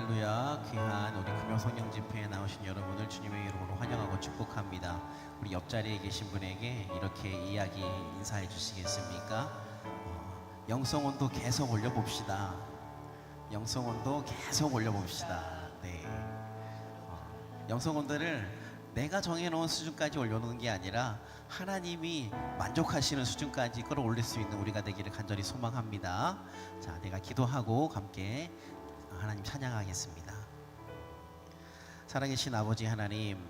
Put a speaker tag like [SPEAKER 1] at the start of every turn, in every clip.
[SPEAKER 1] 할렐루야. 귀한 우리 금요성령 집회에 나오신 여러분을 주님의 이름으로 환영하고 축복합니다. 우리 옆자리에 계신 분에게 이렇게 이야기 인사해 주시겠습니까? 영성온도 계속 올려봅시다. 영성온도 계속 올려봅시다. 네. 영성온도를 내가 정해놓은 수준까지 올려놓은 게 아니라 하나님이 만족하시는 수준까지 끌어올릴 수 있는 우리가 되기를 간절히 소망합니다. 자, 내가 기도하고 함께 하나님 찬양하겠습니다. 살아계신 아버지 하나님,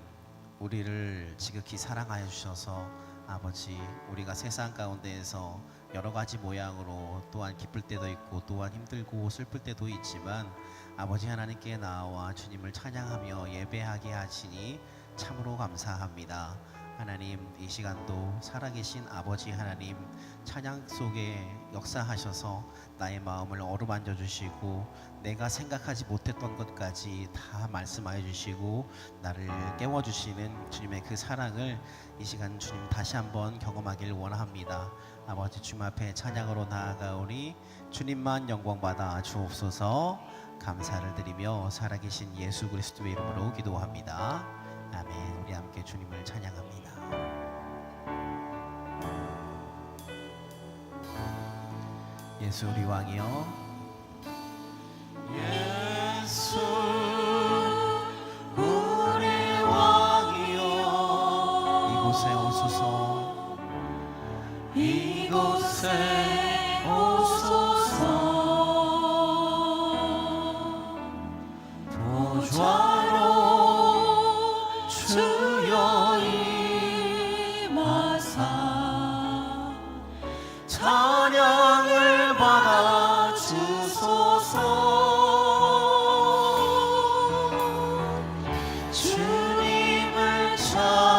[SPEAKER 1] 우리를 지극히 사랑하여 주셔서 아버지, 우리가 세상 가운데에서 여러 가지 모양으로 또한 기쁠 때도 있고 또한 힘들고 슬플 때도 있지만 아버지 하나님께 나와 주님을 찬양하며 예배하게 하시니 참으로 감사합니다. 하나님, 이 시간도 살아계신 아버지 하나님 찬양 속에 역사하셔서 나의 마음을 어루만져 주시고 내가 생각하지 못했던 것까지 다 말씀하여 주시고 나를 깨워주시는 주님의 그 사랑을 이 시간 주님 다시 한번 경험하길 원합니다. 아버지, 주님 앞에 찬양으로 나아가오니 주님만 영광받아 주옵소서. 감사를 드리며 살아계신 예수 그리스도의 이름으로 기도합니다. 아멘. 우리 함께 주님을 찬양합니다. 예수 우리 왕이여, 예수 우리 왕이여, 이곳에 오소서, 이곳에 오소서. 보좌로 주여 임하사 찬양을 받아 주소서. 주님을 찬양하오니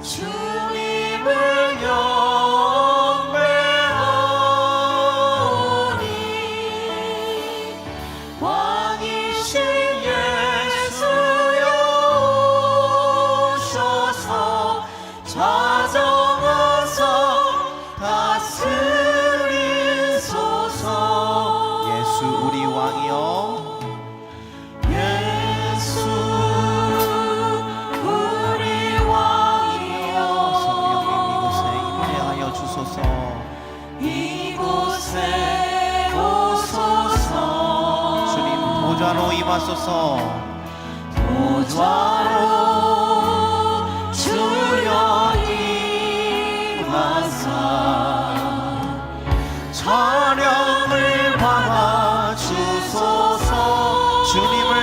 [SPEAKER 1] 주님을 경배하오니 왕이신 예수여 오셔서 찾아와서 다스리소서. 예수 우리 왕이여, 예수 우리 왕이여, 성령님 이곳에 임재하여 주소서. 이곳에 오소서. 주님 보좌로 임하소서. 보좌로 주여 임하사 찬양을 받아 주소서. 주님을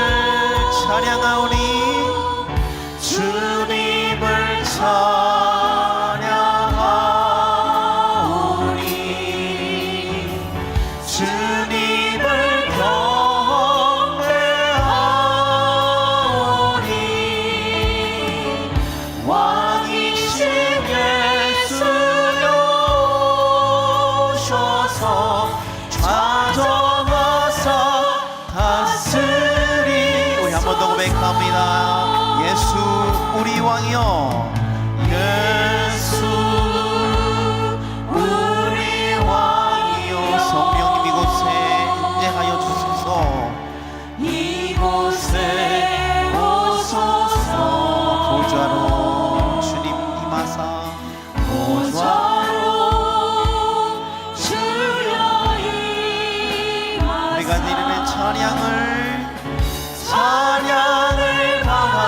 [SPEAKER 1] 찬양하오니 주님을 찬양하오니 주님을 경배하오니 왕이신 예수여 오셔서 찾아와서 다스리. 우리 한 번 더 고백합니다. 예수 우리 왕이여, 예수 우리 왕이여, 성령님 이곳에 임재하여 주소서. 이곳에 오소서. 보좌로 주님 임하사 보좌로 주여 임하사 우리가 드리는 찬양을 받아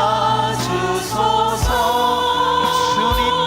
[SPEAKER 1] 주소서. 주님을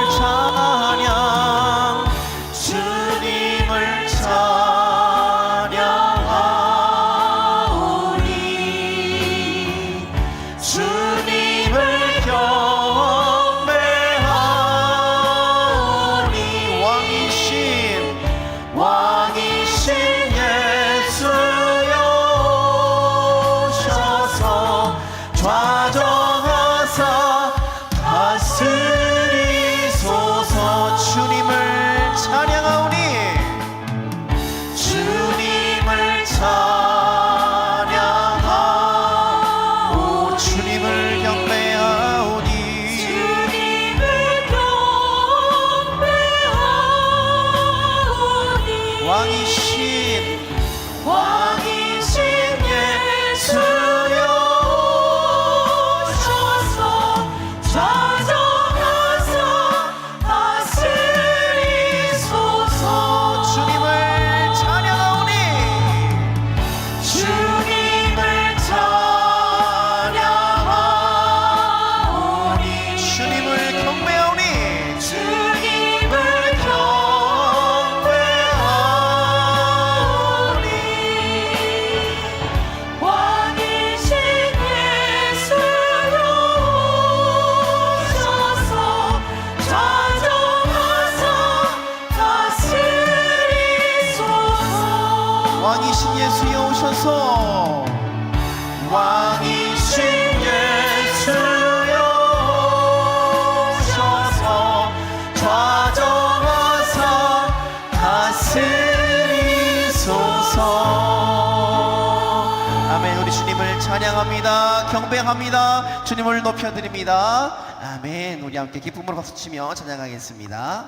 [SPEAKER 1] 주님을 찬양합니다. 경배합니다. 주님을 높여드립니다. 아멘. 우리 함께 기쁨으로 박수치며 찬양하겠습니다.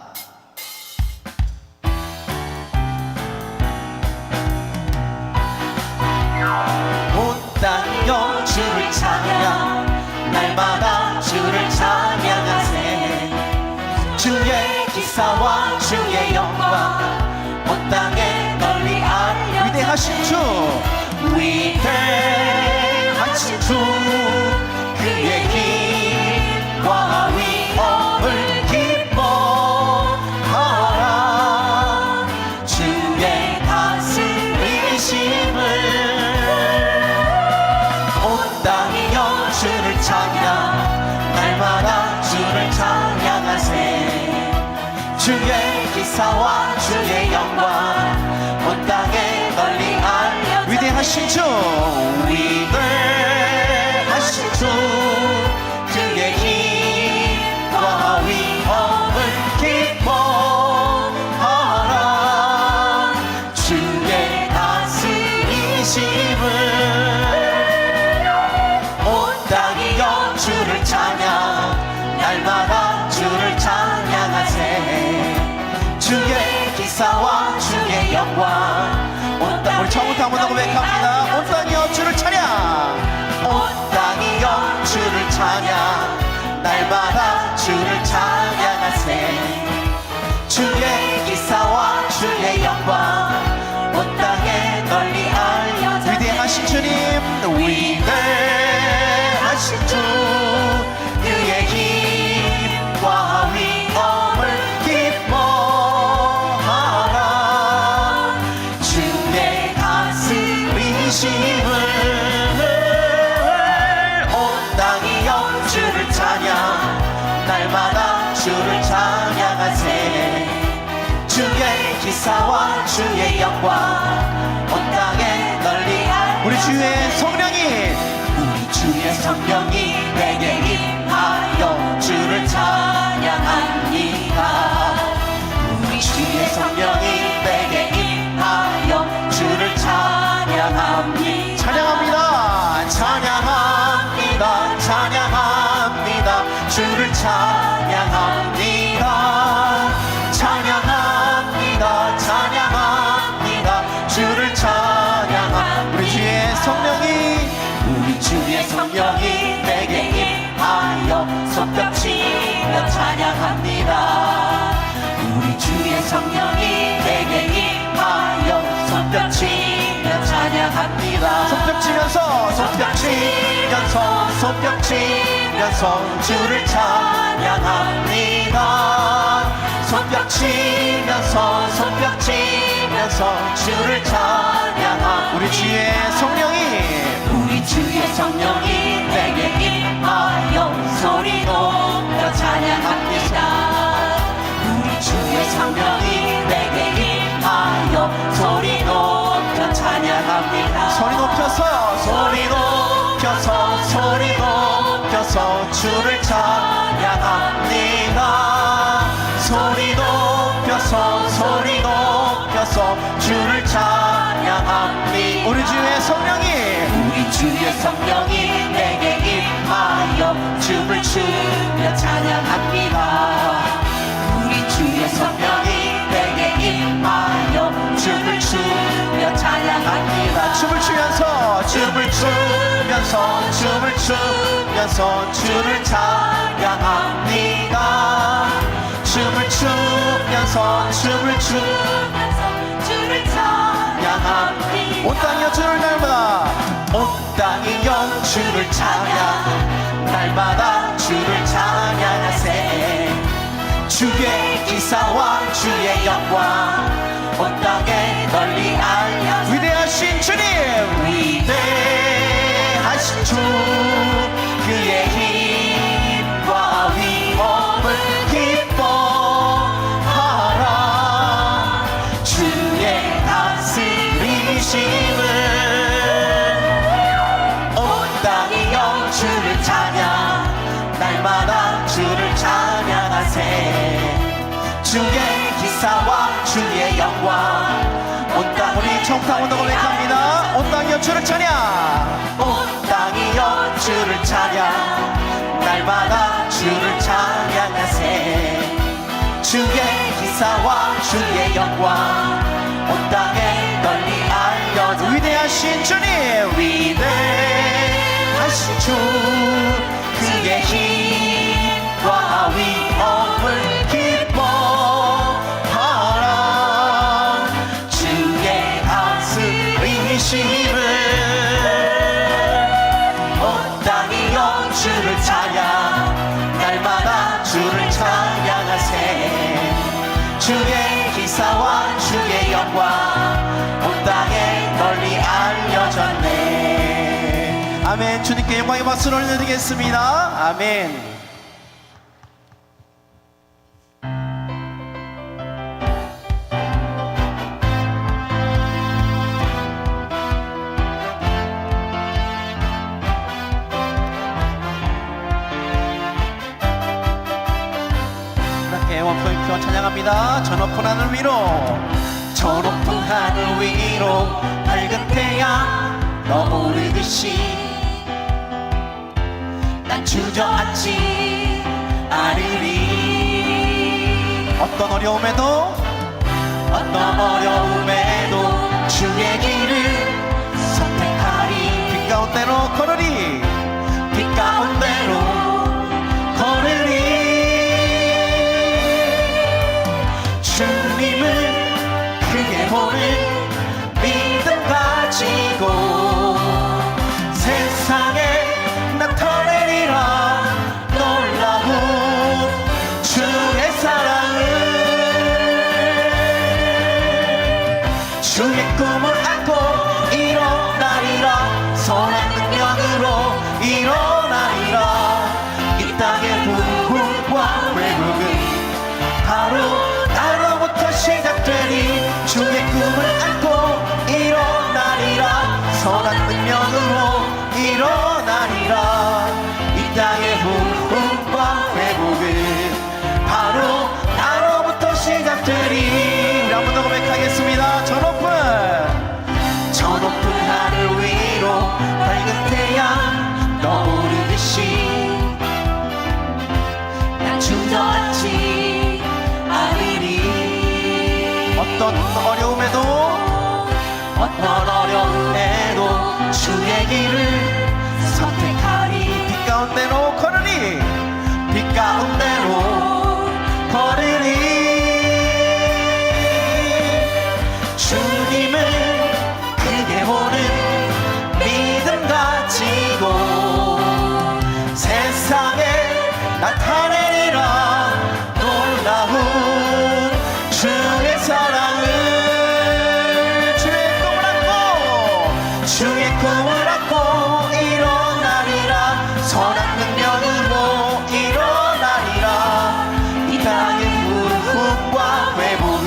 [SPEAKER 1] 온 땅이여 주를 찬양, 날마다 주를 찬양하세. 주의 기사와 주의 영광 온 땅에 널리 알려. 위대하신 주, 위대하신 주, 그의 힘과 위엄을 기뻐하라. 주의 다스리심을 온 땅이여 주를 찬양, 날마다 주를 찬양하세. 주의 기사와 주의 영광 온 땅에 널리 알려. 위대하신 주, 위대하신 주, 그의 힘과 위엄을 기뻐하라. 주의 다스리심을 온 땅이여 주를 찬양, 날마다 주를 찬양하세. 주의 기사와 주의 영광 온 땅. 우리 처음부터 한번 더 고백합니다. 온 땅이여 주를 찬양, 온 땅이여 주를 찬양, 날마다 주를 찬양하세. 주의 기사와 주의 영광 온 땅에 널리 알려. 위대하신 주님, 위대하신 주, 그의 힘과 위엄을 기뻐하라. 주의 다스리심을 온 땅이여 주를 찬양, 날마다 주를 찬양하세. 주의 기사와 주의 영광 온 땅에 널리 알려. 우리 주의 성령이, 우리 주의 성령이 내게 임하여 주를 찬양합니다. 우리 주의 성령이 내게 임하여 주를 찬양합니다. 찬양합니다. 찬양합니다. 찬양합니다. 주를 찬양합니다. 찬양합니다. 찬양합니다. 주를 찬양합니다. 우리 주의 성령이, 우리 주의 성령이 내게 임하여 손뼉치며 찬양합니다. 우리 주의 성령이 내게 임하여 손뼉치며 찬양합니다. 손뼉치면서, 손뼉치면서, 손뼉치면서 주를 찬양합니다. 손뼉치면서, 손뼉치면서 주를 찬양합니다. 우리 주의 성령이, 우리 주의 성령이 내게 임하여 소리 높여 찬양합니다. 우리 주의 성령이 내게 임하여 소리 높여 찬양합니다. 소리 높여서, 소리 높여서, 소리 높여서 주를 찬양합니다. 소리 높여서, 소리 높여서 주를 찬양합니다. 우리 주의 성령이, 우리 주의 성령이 내게 임하여 춤을 추며 찬양합니다. 우리 주의 성령이 내게 임하여 춤을 추며 찬양합니다. 춤을 추면서, 춤을 추면서, 춤을 추면서 주를 찬양합니다. 춤을 추면서, 춤을 추면서 주를 찬양합니다. 온 땅이여 주를 날마다, 온 땅이여 주를 찬양, 날마다 주를 찬양하세. 주의 기사와 주의 영광 온 땅에 널리 알려. 위대하신 주님, 위대하신 주, 그의 힘과 위엄을 기뻐하라. 주의 다스리심을 온 땅이여 주를 찬양, 날마다 주를 찬양하세. 주의 기사와 주의 영광 온 땅 우리 청탕원도 고백합니다. 온 땅이여 주를 찬양. 온 땅이여 주를 찬양. 날마다 주를 찬양하세. 주의 기사와 주의 영광 온 땅에 널리 알려져. 위대하신 주님, 위대하신 주, 그의 힘과 위엄을 기뻐하라. 주의 다스리심을 온 땅이여 주를 찬양. 날마다 주를 찬양하세. 주의 기사와 주의 영광 온 땅에 널리 알려졌네. 아멘. 주님께 영광의 박수를 올려드리겠습니다. 아멘. 원포인트와 찬양합니다. 저 높은 하늘 위로, 저 높은 하늘 위로 밝은 태양 떠오르듯이 난 주저앉지 않으리. 어떤 어려움에도 주의 길을 선택하리. 빛 가운데로 걸으리. 빛 가운데로 걸으리. 주님을 크게 보는 믿음 가지고 세상에 나타내리라. 놀라운 주의 사랑을. 주의 꿈을 안고 일어나리라. 선한 능력으로 일어나리라. 이 땅의 부흥과 회복은 바로 시작되리. 주의 꿈을 안고 일어나리라. 선한 능력으로 일어나리라. 이 땅의 부흥과 회복은 바로 나로부터 시작되리. 우리 한 번 더 고백하겠습니다. 저 높은 하늘 위로 밝은 태양 떠오르듯이 난 주저앉지 않으리. 어떤 어려움에도 주의 길을 선택하리. 빛 가운데로 걸으리. 빛 가운데로 걸으리. 주님을 크게 보는 믿음 가지고 세상에 나타내리라. 놀라운 주의 사랑을. 주의 꿈을 안고 일어나리라. 선한 능력으로 일어나리라. 이 땅의 부흥과 회복은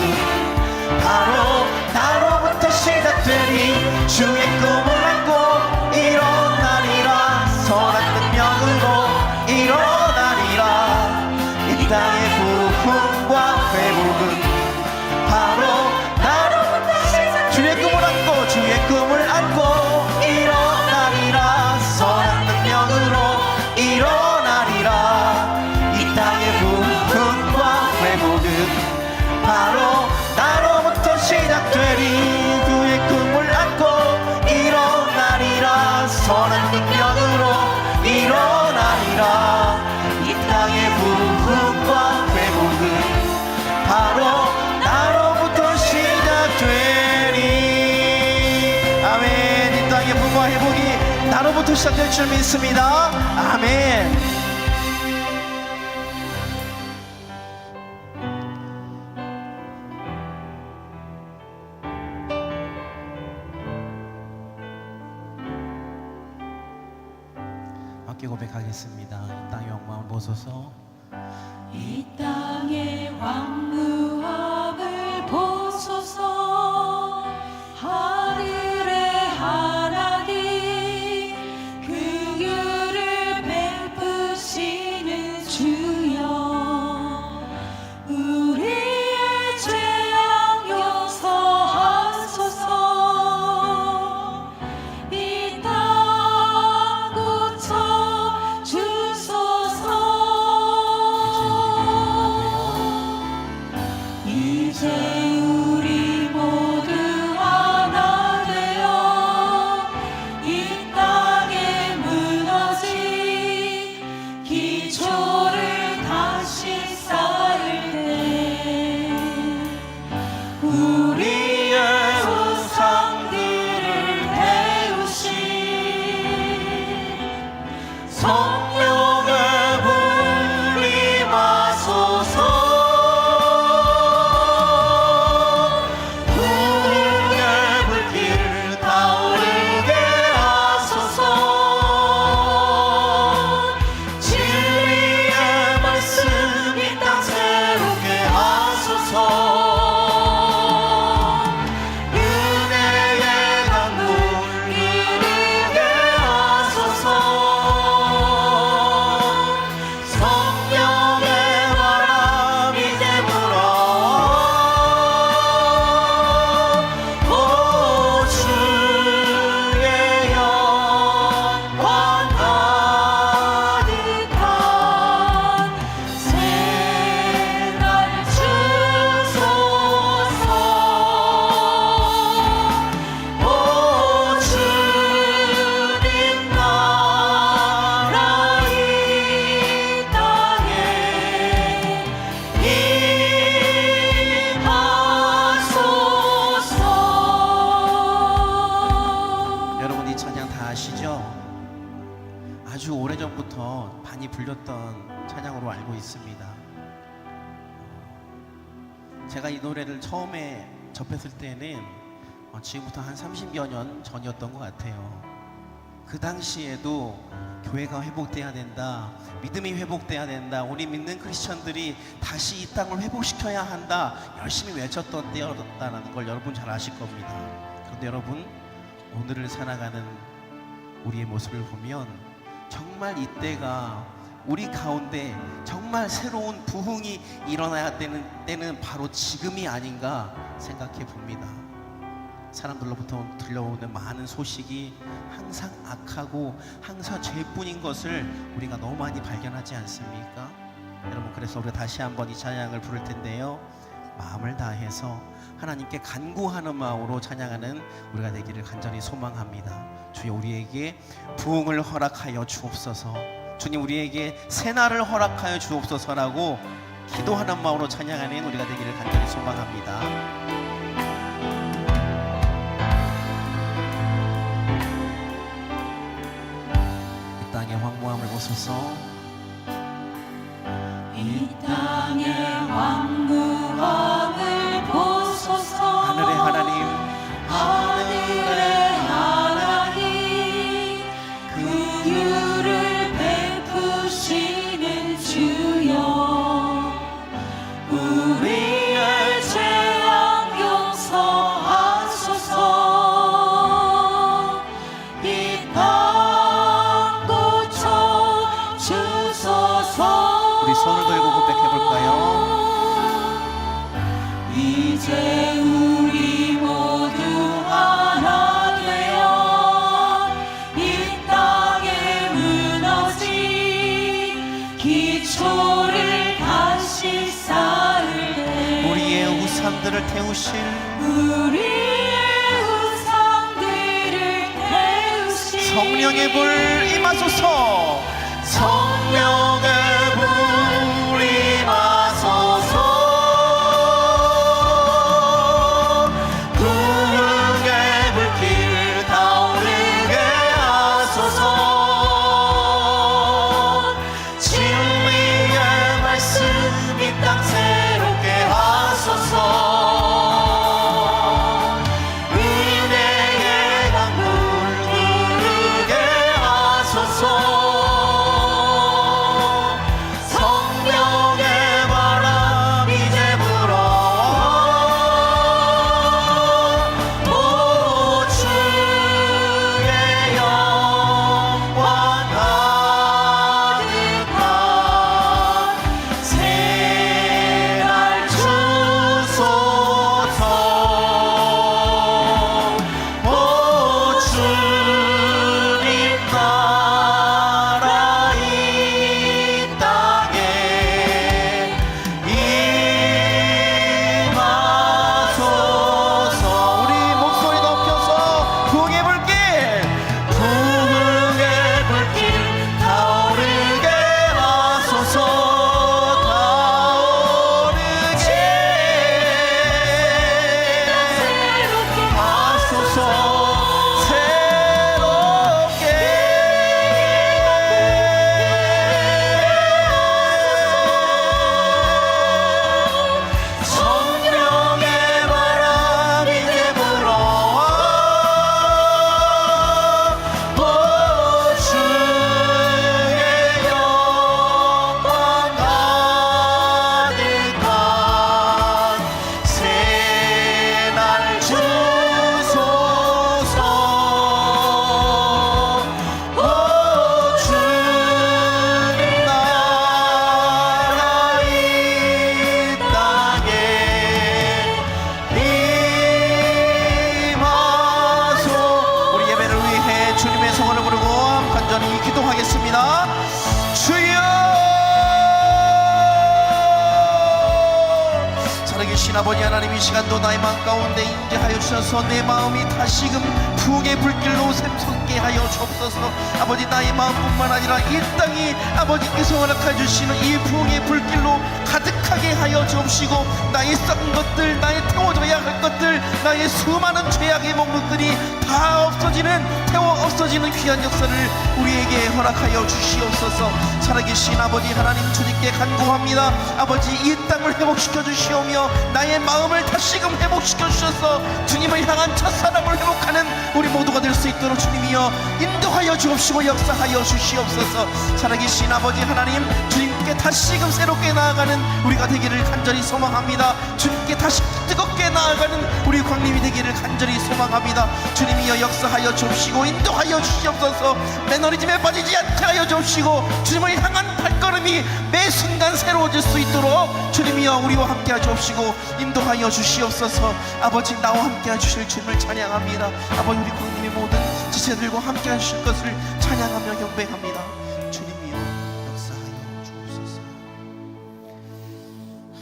[SPEAKER 1] 바로 나로부터 시작되리. 주의 꿈을 안고 일어나리라. 선한 능력으로 일어나리라. 이 땅의 부흥과 회복은 바로 나로부터 시작되리. 주의 꿈을 안고 주의 꿈을 안고 일어나리라. 선한 능력으로 일어나리라. 이 땅의 부흥과 회복은 바로 나로부터 시작되리. 주의 꿈을 안고 일어나리라. 선한 능력으로 일어나리라. 이 땅의 부흥과 회복은 바로 나로부터 시작되리. 아멘. 이 땅의 부흥과 회복이 나로부터 시작될 줄 믿습니다. 아멘. 함께 고백하겠습니다. 이 땅의 영광을 보소서.
[SPEAKER 2] 이 땅의 왕무함을 보소서. 하늘의 하나님 그 유를 베푸시는 주여 우리의 죄악 용서하소서.
[SPEAKER 1] 성령의 불이 마소서 부흥의 불길 타오르게 하소서 진리의 말씀 이 땅 새롭게 하소서 은혜의 강물 흐르게 하소서 성령의 바람 이제 불어 오 주의 영광 가득한 새날 주소서 오 주님 나라 이 땅에 임하소서. 여러분 이 찬양 다 아시죠? 아주 오래전부터 많이 불렸던 찬양으로 알고 있습니다. 제가 이 노래를 처음에 접했을 때는 지금부터 한 30여 년 전이었던 것 같아요. 그 당시에도 교회가 회복돼야 된다, 믿음이 회복돼야 된다, 우리 믿는 크리스천들이 다시 이 땅을 회복시켜야 한다 열심히 외쳤던 때였다는 걸 여러분 잘 아실 겁니다. 그런데 여러분 오늘을 살아가는 우리의 모습을 보면 정말 이때가 우리 가운데 정말 새로운 부흥이 일어나야 되는 때는 바로 지금이 아닌가 생각해 봅니다. 사람들로부터 들려오는 많은 소식이 항상 악하고 항상 죄뿐인 것을 우리가 너무 많이 발견하지 않습니까? 여러분 그래서 우리 다시 한번 이 찬양을 부를 텐데요, 마음을 다해서 하나님께 간구하는 마음으로 찬양하는 우리가 되기를 간절히 소망합니다. 주여 우리에게 부흥을 허락하여 주옵소서, 주님 우리에게 새날을 허락하여 주옵소서라고 기도하는 마음으로 찬양하는 우리가 되기를 간절히 소망합니다. 이 땅의 황무함을 보소서,
[SPEAKER 2] 이 땅의 황무함을 보소서.
[SPEAKER 1] 하늘의 하나님,
[SPEAKER 2] 하늘의 하나님, 긍휼을 베푸시는 주여, 우리의 죄악 용서하소서. 이 땅 고쳐 주소서.
[SPEAKER 1] 우리 손을 들고 고백해 볼까요?
[SPEAKER 2] 이제 우리 모두 하나 되어 이 땅에 무너진 기초를 다시 쌓을 때
[SPEAKER 1] 우리의 우상들을 태우실
[SPEAKER 2] 우리의 우상들을 태우신
[SPEAKER 1] 성령의 불 임하소서, 성령의 불 임하소서, 부흥의 불길 타오르게 하소서, 진리의 말씀 이 땅 새롭게 하소서, 은혜의 강물 흐르게 하소서, 기도하겠습니다. 주여, 살아계신 아버지 하나님, 이 시간도 나의 마음 가운데 임재하여 주셔서 내 마음이 다시금 부흥의 불길로 샘솟게 하여 주옵소서. 아버지, 나의 마음뿐만 아니라 이 땅이 아버지께서 허락해 주시는 이 부흥의 불길로 가득하게 하여 주옵시고, 나의 썩은 것들, 나의 태워져야 할 것들, 나의 수많은 죄악의 목록들이 다 없어지는, 태워 없어지는 귀한 역사를 우리에게 허락하여 주시옵소서. 살아계신 아버지 하나님, 주님께 간구합니다. 아버지, 이 땅을 회복시켜 주시오며 나의 마음을 다시금 회복시켜 주셔서 주님을 향한 첫사랑을 회복하는 우리 모두가 될 수 있도록 주님이여 인도하여 주옵시고 역사하여 주시옵소서. 살아계신 아버지 하나님, 주님께 다시금 새롭게 나아가는 우리가 되기를 간절히 소망합니다. 주님께 다시 뜨겁게 나아가는 우리 광림이 되기를 간절히 소망합니다. 주님이여 역사하여 주옵시고 인도하여 주시옵소서. 매너리즘에 빠지지 않게 하여 주옵시고 주님을 향한 발걸음이 매 순간 새로워질 수 있도록 주님이여 우리와 함께 하여 주옵시고 인도하여 주시옵소서. 아버지, 나와 함께 해주실 주님을 찬양합니다. 아버지, 우리 광림의 모든 지체들과 함께 하실 것을 찬양하며 경배합니다. 주님이여 역사하여 주옵소서.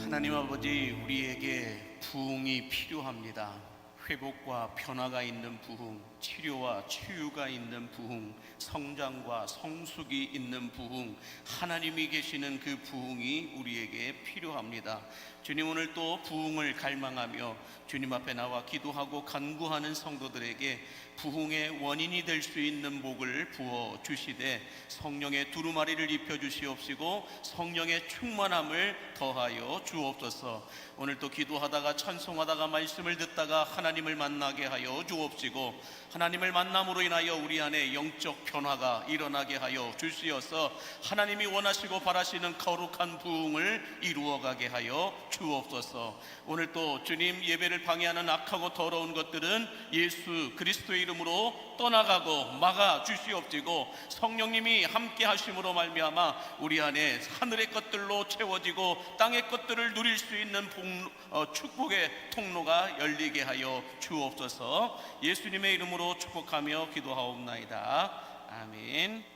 [SPEAKER 3] 하나님 아버지, 우리에게 부흥이 필요합니다. 회복과 변화가 있는 부흥, 치료와 치유가 있는 부흥, 성장과 성숙이 있는 부흥, 하나님이 계시는 그 부흥이 우리에게 필요합니다. 주님, 오늘 또 부흥을 갈망하며 주님 앞에 나와 기도하고 간구하는 성도들에게 부흥의 원인이 될 수 있는 복을 부어 주시되 성령의 두루마리를 입혀 주시옵시고 성령의 충만함을 더하여 주옵소서. 오늘 또 기도하다가 찬송하다가 말씀을 듣다가 하나님을 만나게 하여 주옵시고 하나님을 만남으로 인하여 우리 안에 영적 변화가 일어나게 하여 주시어서 하나님이 원하시고 바라시는 거룩한 부흥을 이루어가게 하여 주옵소서. 오늘 또 주님 예배를 방해하는 악하고 더러운 것들은 예수 그리스도의 이름으로 떠나가고 막아 주시옵시고 성령님이 함께 하심으로 말미암아 우리 안에 하늘의 것들로 채워지고 땅의 것들을 누릴 수 있는 축복의 통로가 열리게 하여 주옵소서. 예수님의 이름으로 축복하며 기도하옵나이다. 아멘.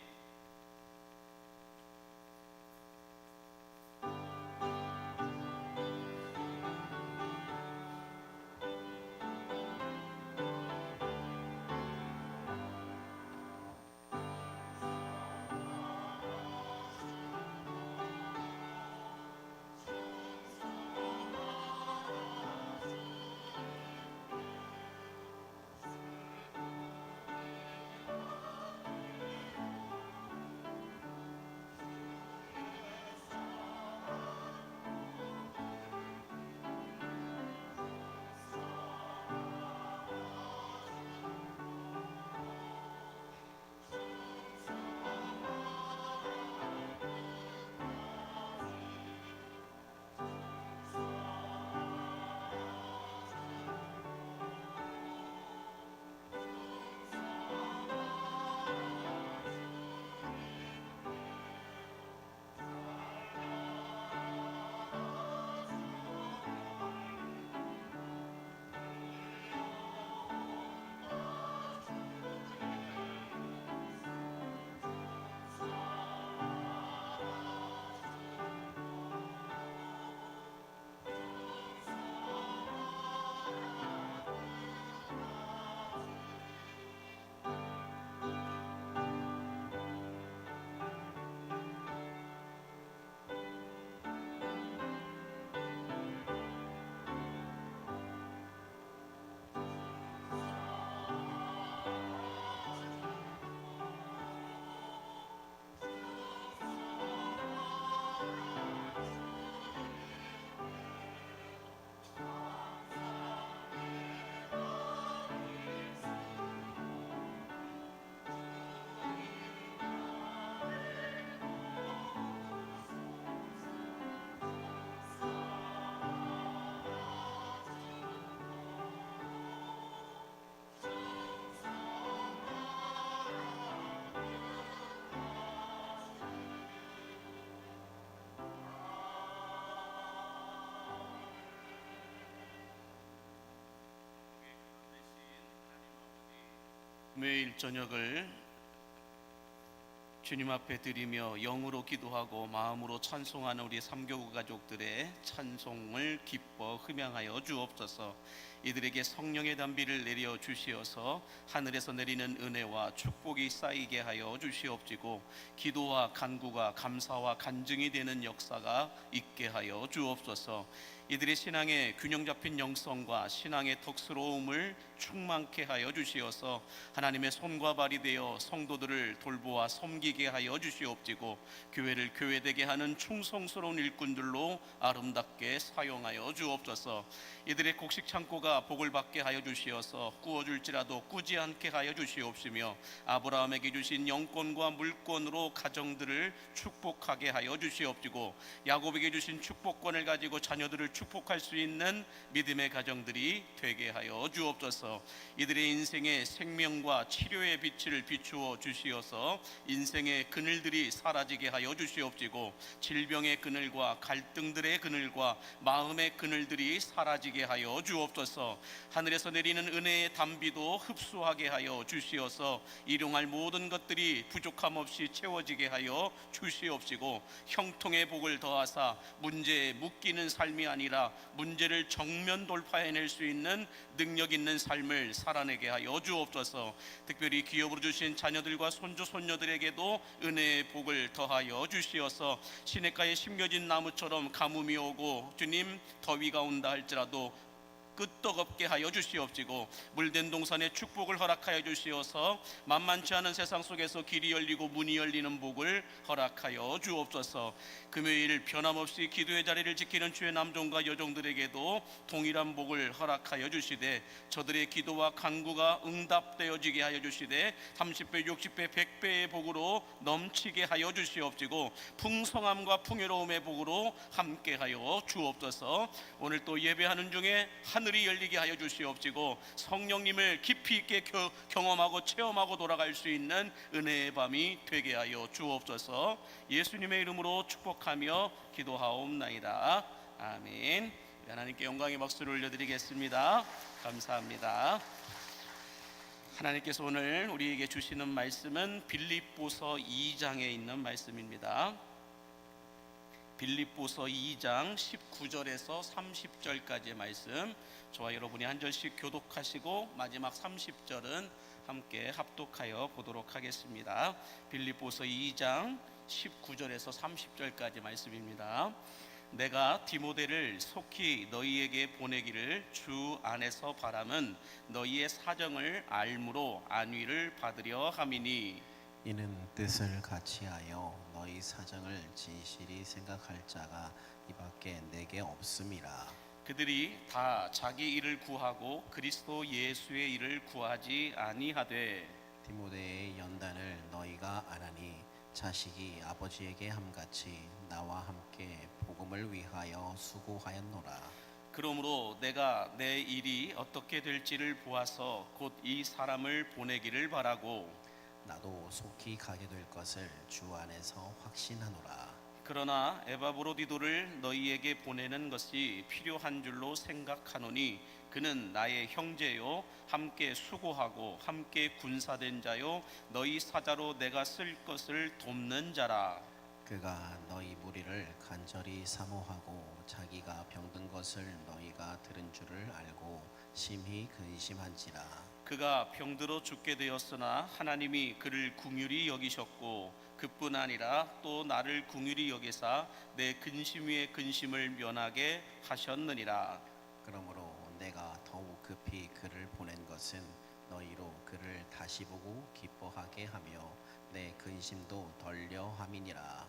[SPEAKER 3] 매일 저녁을 주님 앞에 드리며 영으로 기도하고 마음으로 찬송하는 우리 삼교구 가족들의 찬송을 기뻐 흠양하여 주옵소서. 이들에게 성령의 담비를 내려 주시어서 하늘에서 내리는 은혜와 축복이 쌓이게 하여 주시옵시고 기도와 간구가 감사와 간증이 되는 역사가 있게 하여 주옵소서. 이들의 신앙의 균형 잡힌 영성과 신앙의 덕스러움을 충만케 하여 주시어서 하나님의 손과 발이 되어 성도들을 돌보아 섬기게 하여 주시옵시고 교회를 교회되게 하는 충성스러운 일꾼들로 아름답게 사용하여 주옵소서. 이들의 곡식 창고가 복을 받게 하여 주시어서 꾸어줄지라도 꾸지 않게 하여 주시옵시며 아브라함에게 주신 영권과 물권으로 가정들을 축복하게 하여 주시옵시고 야곱에게 주신 축복권을 가지고 자녀들을 축복할 수 있는 믿음의 가정들이 되게 하여 주옵소서. 이들의 인생의 생명과 치료의 빛을 비추어 주시어서 인생의 그늘들이 사라지게 하여 주시옵시고 질병의 그늘과 갈등들의 그늘과 마음의 그늘들이 사라지게 하여 주옵소서. 하늘에서 내리는 은혜의 담비도 흡수하게 하여 주시어서 일용할 모든 것들이 부족함 없이 채워지게 하여 주시옵시고 형통의 복을 더하사 문제에 묶이는 삶이 아니라 문제를 정면 돌파해낼 수 있는 능력 있는 삶을 살아내게 하여 주옵소서. 특별히 기업으로 주신 자녀들과 손주 손녀들에게도 은혜의 복을 더하여 주시어서 시냇가에 심겨진 나무처럼 가뭄이 오고 주님 더위가 온다 할지라도 끄떡없게 하여 주시옵시고 물된 동산에 축복을 허락하여 주시어서 만만치 않은 세상 속에서 길이 열리고 문이 열리는 복을 허락하여 주옵소서. 금요일 변함없이 기도의 자리를 지키는 주의 남종과 여종들에게도 동일한 복을 허락하여 주시되 저들의 기도와 간구가 응답되어지게 하여 주시되 30배 60배 100배의 복으로 넘치게 하여 주시옵시고 풍성함과 풍요로움의 복으로 함께하여 주옵소서. 오늘 또 예배하는 중에 하늘이 열리게 하여 주시옵시고 성령님을 깊이 있게 경험하고 체험하고 돌아갈 수 있는 은혜의 밤이 되게 하여 주옵소서. 예수님의 이름으로 축복하며 기도하옵나이다. 아멘. 하나님께 영광의 박수를 올려드리겠습니다. 감사합니다. 하나님께서 오늘 우리에게 주시는 말씀은 빌립보서 2장에 있는 말씀입니다. 빌립보서 2장 19절에서 30절까지의 말씀, 저와 여러분이 한 절씩 교독하시고 마지막 30절은 함께 합독하여 보도록 하겠습니다. 빌립보서 2장 19절에서 30절까지 말씀입니다. 내가 디모데를 속히 너희에게 보내기를 주 안에서 바람은 너희의 사정을 알므로 안위를 받으려 함이니
[SPEAKER 1] 이는 뜻을 같이하여 너희 사정을 진실히 생각할 자가 이밖에 내게 없음이라.
[SPEAKER 3] 그들이 다 자기 일을 구하고 그리스도 예수의 일을 구하지 아니하되
[SPEAKER 1] 디모데의 연단을 너희가 아나니 자식이 아버지에게 함같이 나와 함께 복음을 위하여 수고하였노라.
[SPEAKER 3] 그러므로 내가 내 일이 어떻게 될지를 보아서 곧 이 사람을 보내기를 바라고
[SPEAKER 1] 나도 속히 가게 될 것을 주 안에서 확신하노라.
[SPEAKER 3] 그러나 에바브로디도를 너희에게 보내는 것이 필요한 줄로 생각하노니 그는 나의 형제요 함께 수고하고 함께 군사된 자요 너희 사자로 내가 쓸 것을 돕는 자라.
[SPEAKER 1] 그가 너희 무리를 간절히 사모하고 자기가 병든 것을 너희가 들은 줄을 알고 심히 근심한지라.
[SPEAKER 3] 그가 병들어 죽게 되었으나 하나님이 그를 긍휼히 여기셨고 그뿐 아니라 또 나를 긍휼히 여기사 내 근심 위에 근심을 면하게 하셨느니라.
[SPEAKER 1] 그러므로 내가 더욱 급히 그를 보낸 것은 너희로 그를 다시 보고 기뻐하게 하며 내 근심도 덜려 함이니라.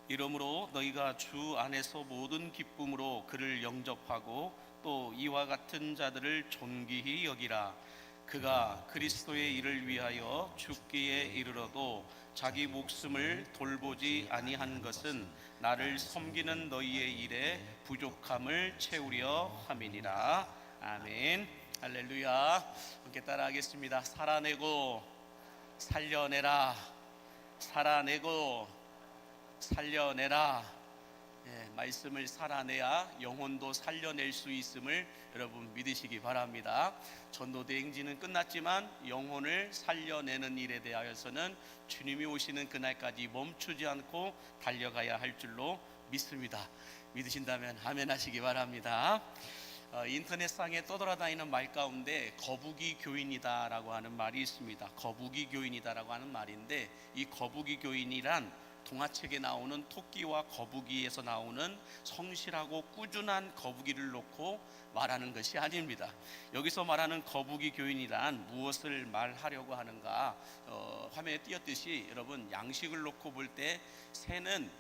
[SPEAKER 3] 이러므로 너희가 주 안에서 모든 기쁨으로 그를 영접하고 또 이와 같은 자들을 존귀히 여기라. 그가 그리스도의 일을 위하여 죽기에 이르러도 자기 목숨을 돌보지 아니한 것은 나를 섬기는 너희의 일에 부족함을 채우려 함이니라. 아멘. 할렐루야. 함께 따라하겠습니다. 살아내고 살려내라. 살아내고 살려내라. 말씀을 살아내야 영혼도 살려낼 수 있음을 여러분 믿으시기 바랍니다. 전도대행진은 끝났지만 영혼을 살려내는 일에 대하여서는 주님이 오시는 그날까지 멈추지 않고 달려가야 할 줄로 믿습니다. 믿으신다면 아멘 하시기 바랍니다. 인터넷상에 떠돌아다니는 말 가운데 거북이 교인이다라고 하는 말이 있습니다. 거북이 교인이다라고 하는 말인데, 이 거북이 교인이란 동화책에 나오는 토끼와 거북이에서 나오는 성실하고 꾸준한 거북이를 놓고 말하는 것이 아닙니다. 여기서 말하는 거북이 교인이란 무엇을 말하려고 하는가? 화면에 띄었듯이 여러분, 양식을 놓고 볼 때 새는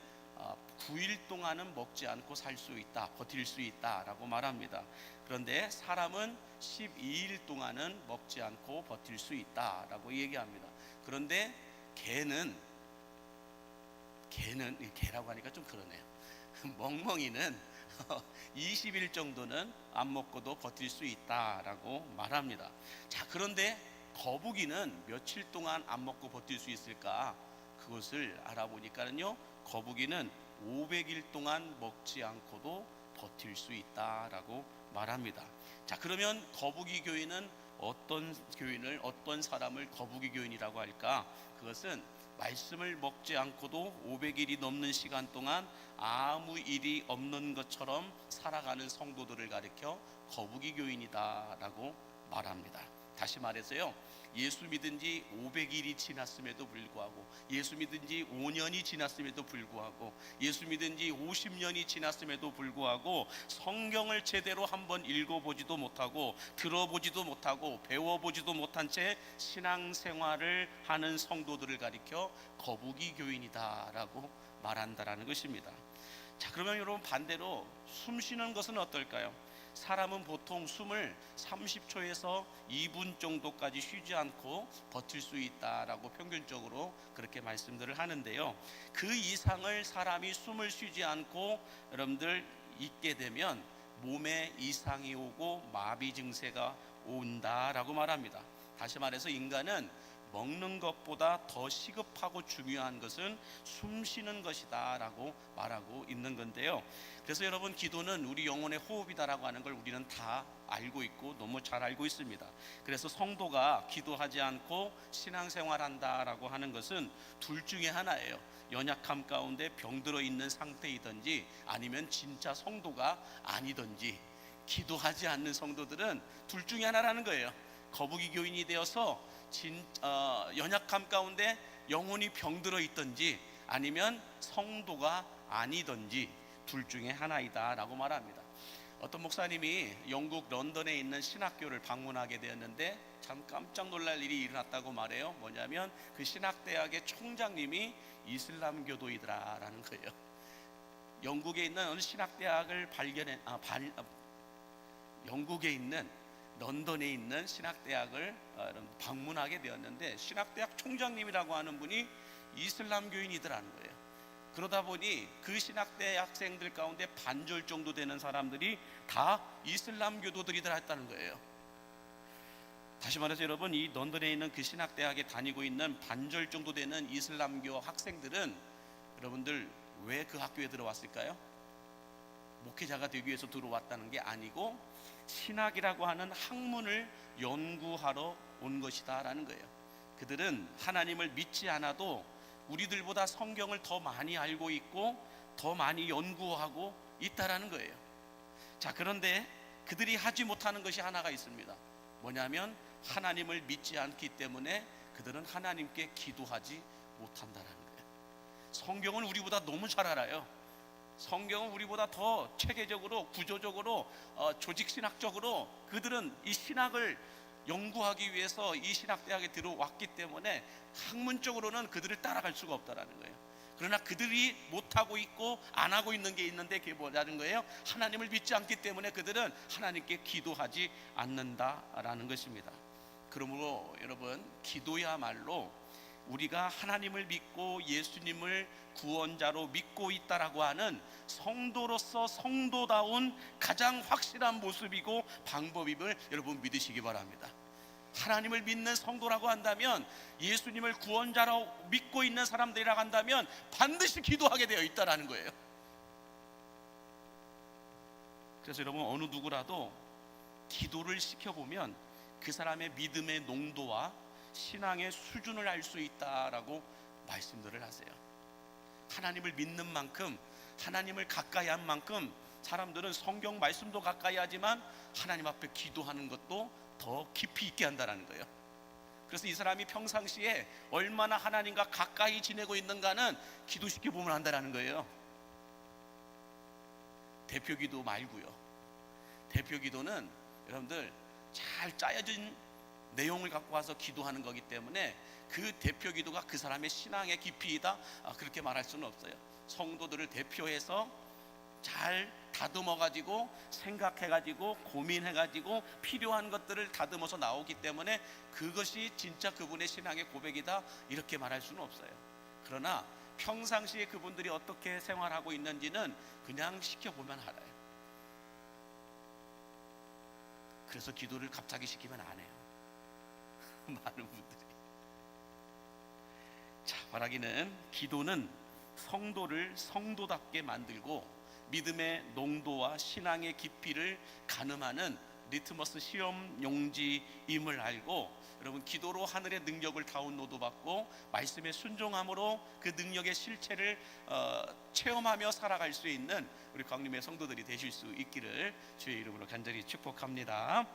[SPEAKER 3] 9일 동안은 먹지 않고 살 수 있다, 버틸 수 있다라고 말합니다. 그런데 사람은 12일 동안은 먹지 않고 버틸 수 있다라고 얘기합니다. 그런데 개라고 하니까 좀 그러네요. 멍멍이는 20일 정도는 안 먹고도 버틸 수 있다라고 말합니다. 자, 그런데 거북이는 며칠 동안 안 먹고 버틸 수 있을까? 그것을 알아보니까는요, 거북이는 500일 동안 먹지 않고도 버틸 수 있다라고 말합니다. 자, 그러면 거북이 교인은 어떤 사람을 거북이 교인이라고 할까? 그것은 말씀을 먹지 않고도 500일이 넘는 시간 동안 아무 일이 없는 것처럼 살아가는 성도들을 가리켜 거북이 교인이다라고 말합니다. 다시 말해서요, 예수 믿은 지 500일이 지났음에도 불구하고, 예수 믿은 지 5년이 지났음에도 불구하고, 예수 믿은 지 50년이 지났음에도 불구하고 성경을 제대로 한번 읽어보지도 못하고 들어보지도 못하고 배워보지도 못한 채 신앙생활을 하는 성도들을 가리켜 거북이 교인이다라고 말한다라는 것입니다. 자, 그러면 여러분, 반대로 숨 쉬는 것은 어떨까요? 사람은 보통 숨을 30초에서 2분 정도까지 쉬지 않고 버틸 수 있다라고 평균적으로 그렇게 말씀들을 하는데요, 그 이상을 사람이 숨을 쉬지 않고 여러분들 있게 되면 몸에 이상이 오고 마비 증세가 온다라고 말합니다. 다시 말해서 인간은 먹는 것보다 더 시급하고 중요한 것은 숨 쉬는 것이다 라고 말하고 있는 건데요, 그래서 여러분, 기도는 우리 영혼의 호흡이다라고 하는 걸 우리는 다 알고 있고 너무 잘 알고 있습니다. 그래서 성도가 기도하지 않고 신앙생활한다라고 하는 것은 둘 중에 하나예요. 연약함 가운데 병들어 있는 상태이든지 아니면 진짜 성도가 아니든지. 기도하지 않는 성도들은 둘 중에 하나라는 거예요. 거북이 교인이 되어서 연약함 가운데 영혼이 병들어 있든지 아니면 성도가 아니든지 둘 중에 하나이다 라고 말합니다. 어떤 목사님이 영국 런던에 있는 신학교를 방문하게 되었는데 참 깜짝 놀랄 일이 일어났다고 말해요. 뭐냐면 그 신학대학의 총장님이 이슬람교도이더라라는 거예요. 영국에 있는 어느 신학대학을 영국에 있는 런던에 있는 신학대학을 방문하게 되었는데, 신학대학 총장님이라고 하는 분이 이슬람교인이더라는 거예요. 그러다 보니 그 신학대 학생들 가운데 반절 정도 되는 사람들이 다 이슬람교도들이더라 했다는 거예요. 다시 말해서 여러분, 이 런던에 있는 그 신학대학에 다니고 있는 반절 정도 되는 이슬람교 학생들은 여러분들 왜 그 학교에 들어왔을까요? 목회자가 되기 위해서 들어왔다는 게 아니고 신학이라고 하는 학문을 연구하러 온 것이다 라는 거예요. 그들은 하나님을 믿지 않아도 우리들보다 성경을 더 많이 알고 있고 더 많이 연구하고 있다라는 거예요. 자, 그런데 그들이 하지 못하는 것이 하나가 있습니다. 뭐냐면 하나님을 믿지 않기 때문에 그들은 하나님께 기도하지 못한다라는 거예요. 성경은 우리보다 너무 잘 알아요. 성경은 우리보다 더 체계적으로, 구조적으로, 조직신학적으로 그들은 이 신학을 연구하기 위해서 이 신학대학에 들어왔기 때문에 학문적으로는 그들을 따라갈 수가 없다라는 거예요. 그러나 그들이 못하고 있고 안 하고 있는 게 있는데 그게 뭐라는 거예요? 하나님을 믿지 않기 때문에 그들은 하나님께 기도하지 않는다라는 것입니다. 그러므로 여러분, 기도야말로 우리가 하나님을 믿고 예수님을 구원자로 믿고 있다라고 하는 성도로서 성도다운 가장 확실한 모습이고 방법임을 여러분 믿으시기 바랍니다. 하나님을 믿는 성도라고 한다면, 예수님을 구원자로 믿고 있는 사람들이라고 한다면 반드시 기도하게 되어 있다라는 거예요. 그래서 여러분, 어느 누구라도 기도를 시켜보면 그 사람의 믿음의 농도와 신앙의 수준을 알 수 있다라고 말씀들을 하세요. 하나님을 믿는 만큼, 하나님을 가까이 한 만큼 사람들은 성경 말씀도 가까이 하지만 하나님 앞에 기도하는 것도 더 깊이 있게 한다는 거예요. 그래서 이 사람이 평상시에 얼마나 하나님과 가까이 지내고 있는가는 기도시켜 보면 안다는 거예요. 대표 기도 말고요. 대표 기도는 여러분들 잘 짜여진 내용을 갖고 와서 기도하는 거기 때문에 그 대표 기도가 그 사람의 신앙의 깊이이다, 그렇게 말할 수는 없어요. 성도들을 대표해서 잘 다듬어 가지고, 생각해 가지고, 고민해 가지고 필요한 것들을 다듬어서 나오기 때문에 그것이 진짜 그분의 신앙의 고백이다, 이렇게 말할 수는 없어요. 그러나 평상시에 그분들이 어떻게 생활하고 있는지는 그냥 시켜보면 알아요. 그래서 기도를 갑자기 시키면 안 해요. 많은 분들이. 자, 말하기는 기도는 성도를 성도답게 만들고 믿음의 농도와 신앙의 깊이를 가늠하는 리트머스 시험 용지임을 알고, 여러분, 기도로 하늘의 능력을 다운로드 받고 말씀에 순종함으로 그 능력의 실체를 체험하며 살아갈 수 있는 우리 광림의 성도들이 되실 수 있기를 주의 이름으로 간절히 축복합니다.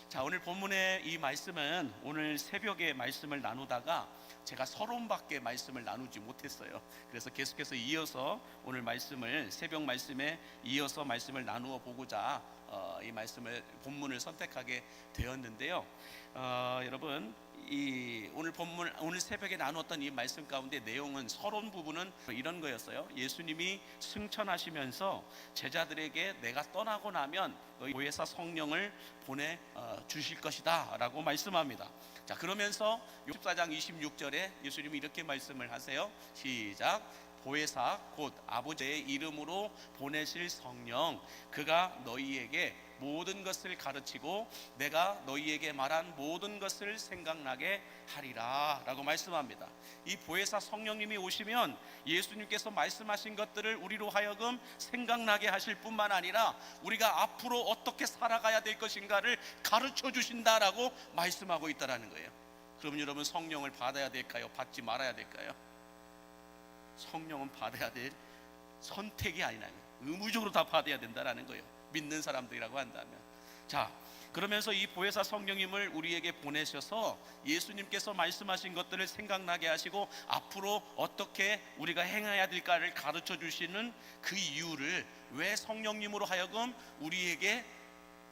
[SPEAKER 3] 자, 오늘 본문의 이 말씀은 오늘 새벽에 말씀을 나누다가 제가 서론밖에 말씀을 나누지 못했어요. 그래서 계속해서 이어서 오늘 말씀을, 새벽 말씀에 이어서 말씀을 나누어 보고자 이 말씀을, 본문을 선택하게 되었는데요. 여러분, 이 오늘 본문, 오늘 새벽에 나누었던 이 말씀 가운데 내용은, 서론 부분은 이런 거였어요. 예수님이 승천하시면서 제자들에게 내가 떠나고 나면 너희 보혜사 성령을 보내 주실 것이다 라고 말씀합니다. 자, 그러면서 14장 26절에 예수님이 이렇게 말씀을 하세요. 시작. 보혜사 곧 아버지의 이름으로 보내실 성령, 그가 너희에게 모든 것을 가르치고 내가 너희에게 말한 모든 것을 생각나게 하리라 라고 말씀합니다. 이 보혜사 성령님이 오시면 예수님께서 말씀하신 것들을 우리로 하여금 생각나게 하실 뿐만 아니라 우리가 앞으로 어떻게 살아가야 될 것인가를 가르쳐 주신다라고 말씀하고 있다는 거예요. 그럼 여러분, 성령을 받아야 될까요? 받지 말아야 될까요? 성령은 받아야 될 선택이 아니라 의무적으로 다 받아야 된다는 거예요. 믿는 사람들이라고 한다면. 자, 그러면서 이 보혜사 성령님을 우리에게 보내셔서 예수님께서 말씀하신 것들을 생각나게 하시고 앞으로 어떻게 우리가 행해야 될까를 가르쳐 주시는 그 이유를, 왜 성령님으로 하여금 우리에게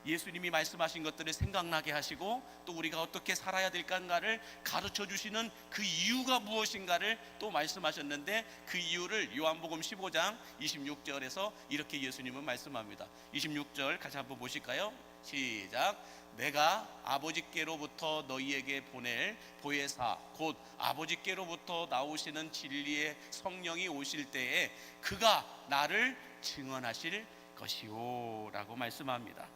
[SPEAKER 3] 예수님이 말씀하신 것들을 생각나게 하시고 또 우리가 어떻게 살아야 될까를 가르쳐 주시는 그 이유가 무엇인가를 또 말씀하셨는데, 그 이유를 요한복음 15장 26절에서 이렇게 예수님은 말씀합니다. 26절 같이 한번 보실까요? 시작. 내가 아버지께로부터 너희에게 보낼 보혜사 곧 아버지께로부터 나오시는 진리의 성령이 오실 때에 그가 나를 증언하실 것이오 라고 말씀합니다.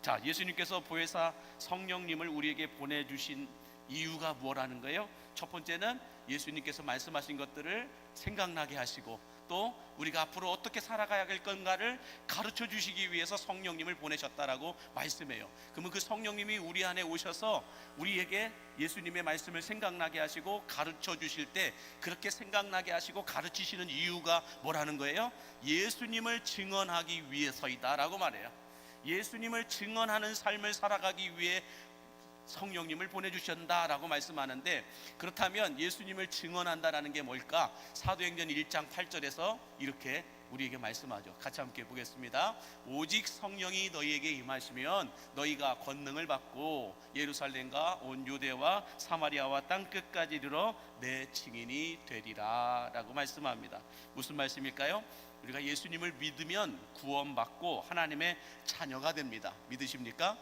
[SPEAKER 3] 자, 예수님께서 보혜사 성령님을 우리에게 보내주신 이유가 뭐라는 거예요? 첫 번째는 예수님께서 말씀하신 것들을 생각나게 하시고 또 우리가 앞으로 어떻게 살아가야 할 건가를 가르쳐 주시기 위해서 성령님을 보내셨다라고 말씀해요. 그러면 그 성령님이 우리 안에 오셔서 우리에게 예수님의 말씀을 생각나게 하시고 가르쳐 주실 때, 그렇게 생각나게 하시고 가르치시는 이유가 뭐라는 거예요? 예수님을 증언하기 위해서이다라고 말해요. 예수님을 증언하는 삶을 살아가기 위해 성령님을 보내주셨다라고 말씀하는데, 그렇다면 예수님을 증언한다라는 게 뭘까? 사도행전 1장 8절에서 이렇게 우리에게 말씀하죠. 같이 함께 보겠습니다. 오직 성령이 너희에게 임하시면 너희가 권능을 받고 예루살렘과 온 유대와 사마리아와 땅 끝까지 이르러 내 증인이 되리라 라고 말씀합니다. 무슨 말씀일까요? 우리가 예수님을 믿으면 구원받고 하나님의 자녀가 됩니다. 믿으십니까?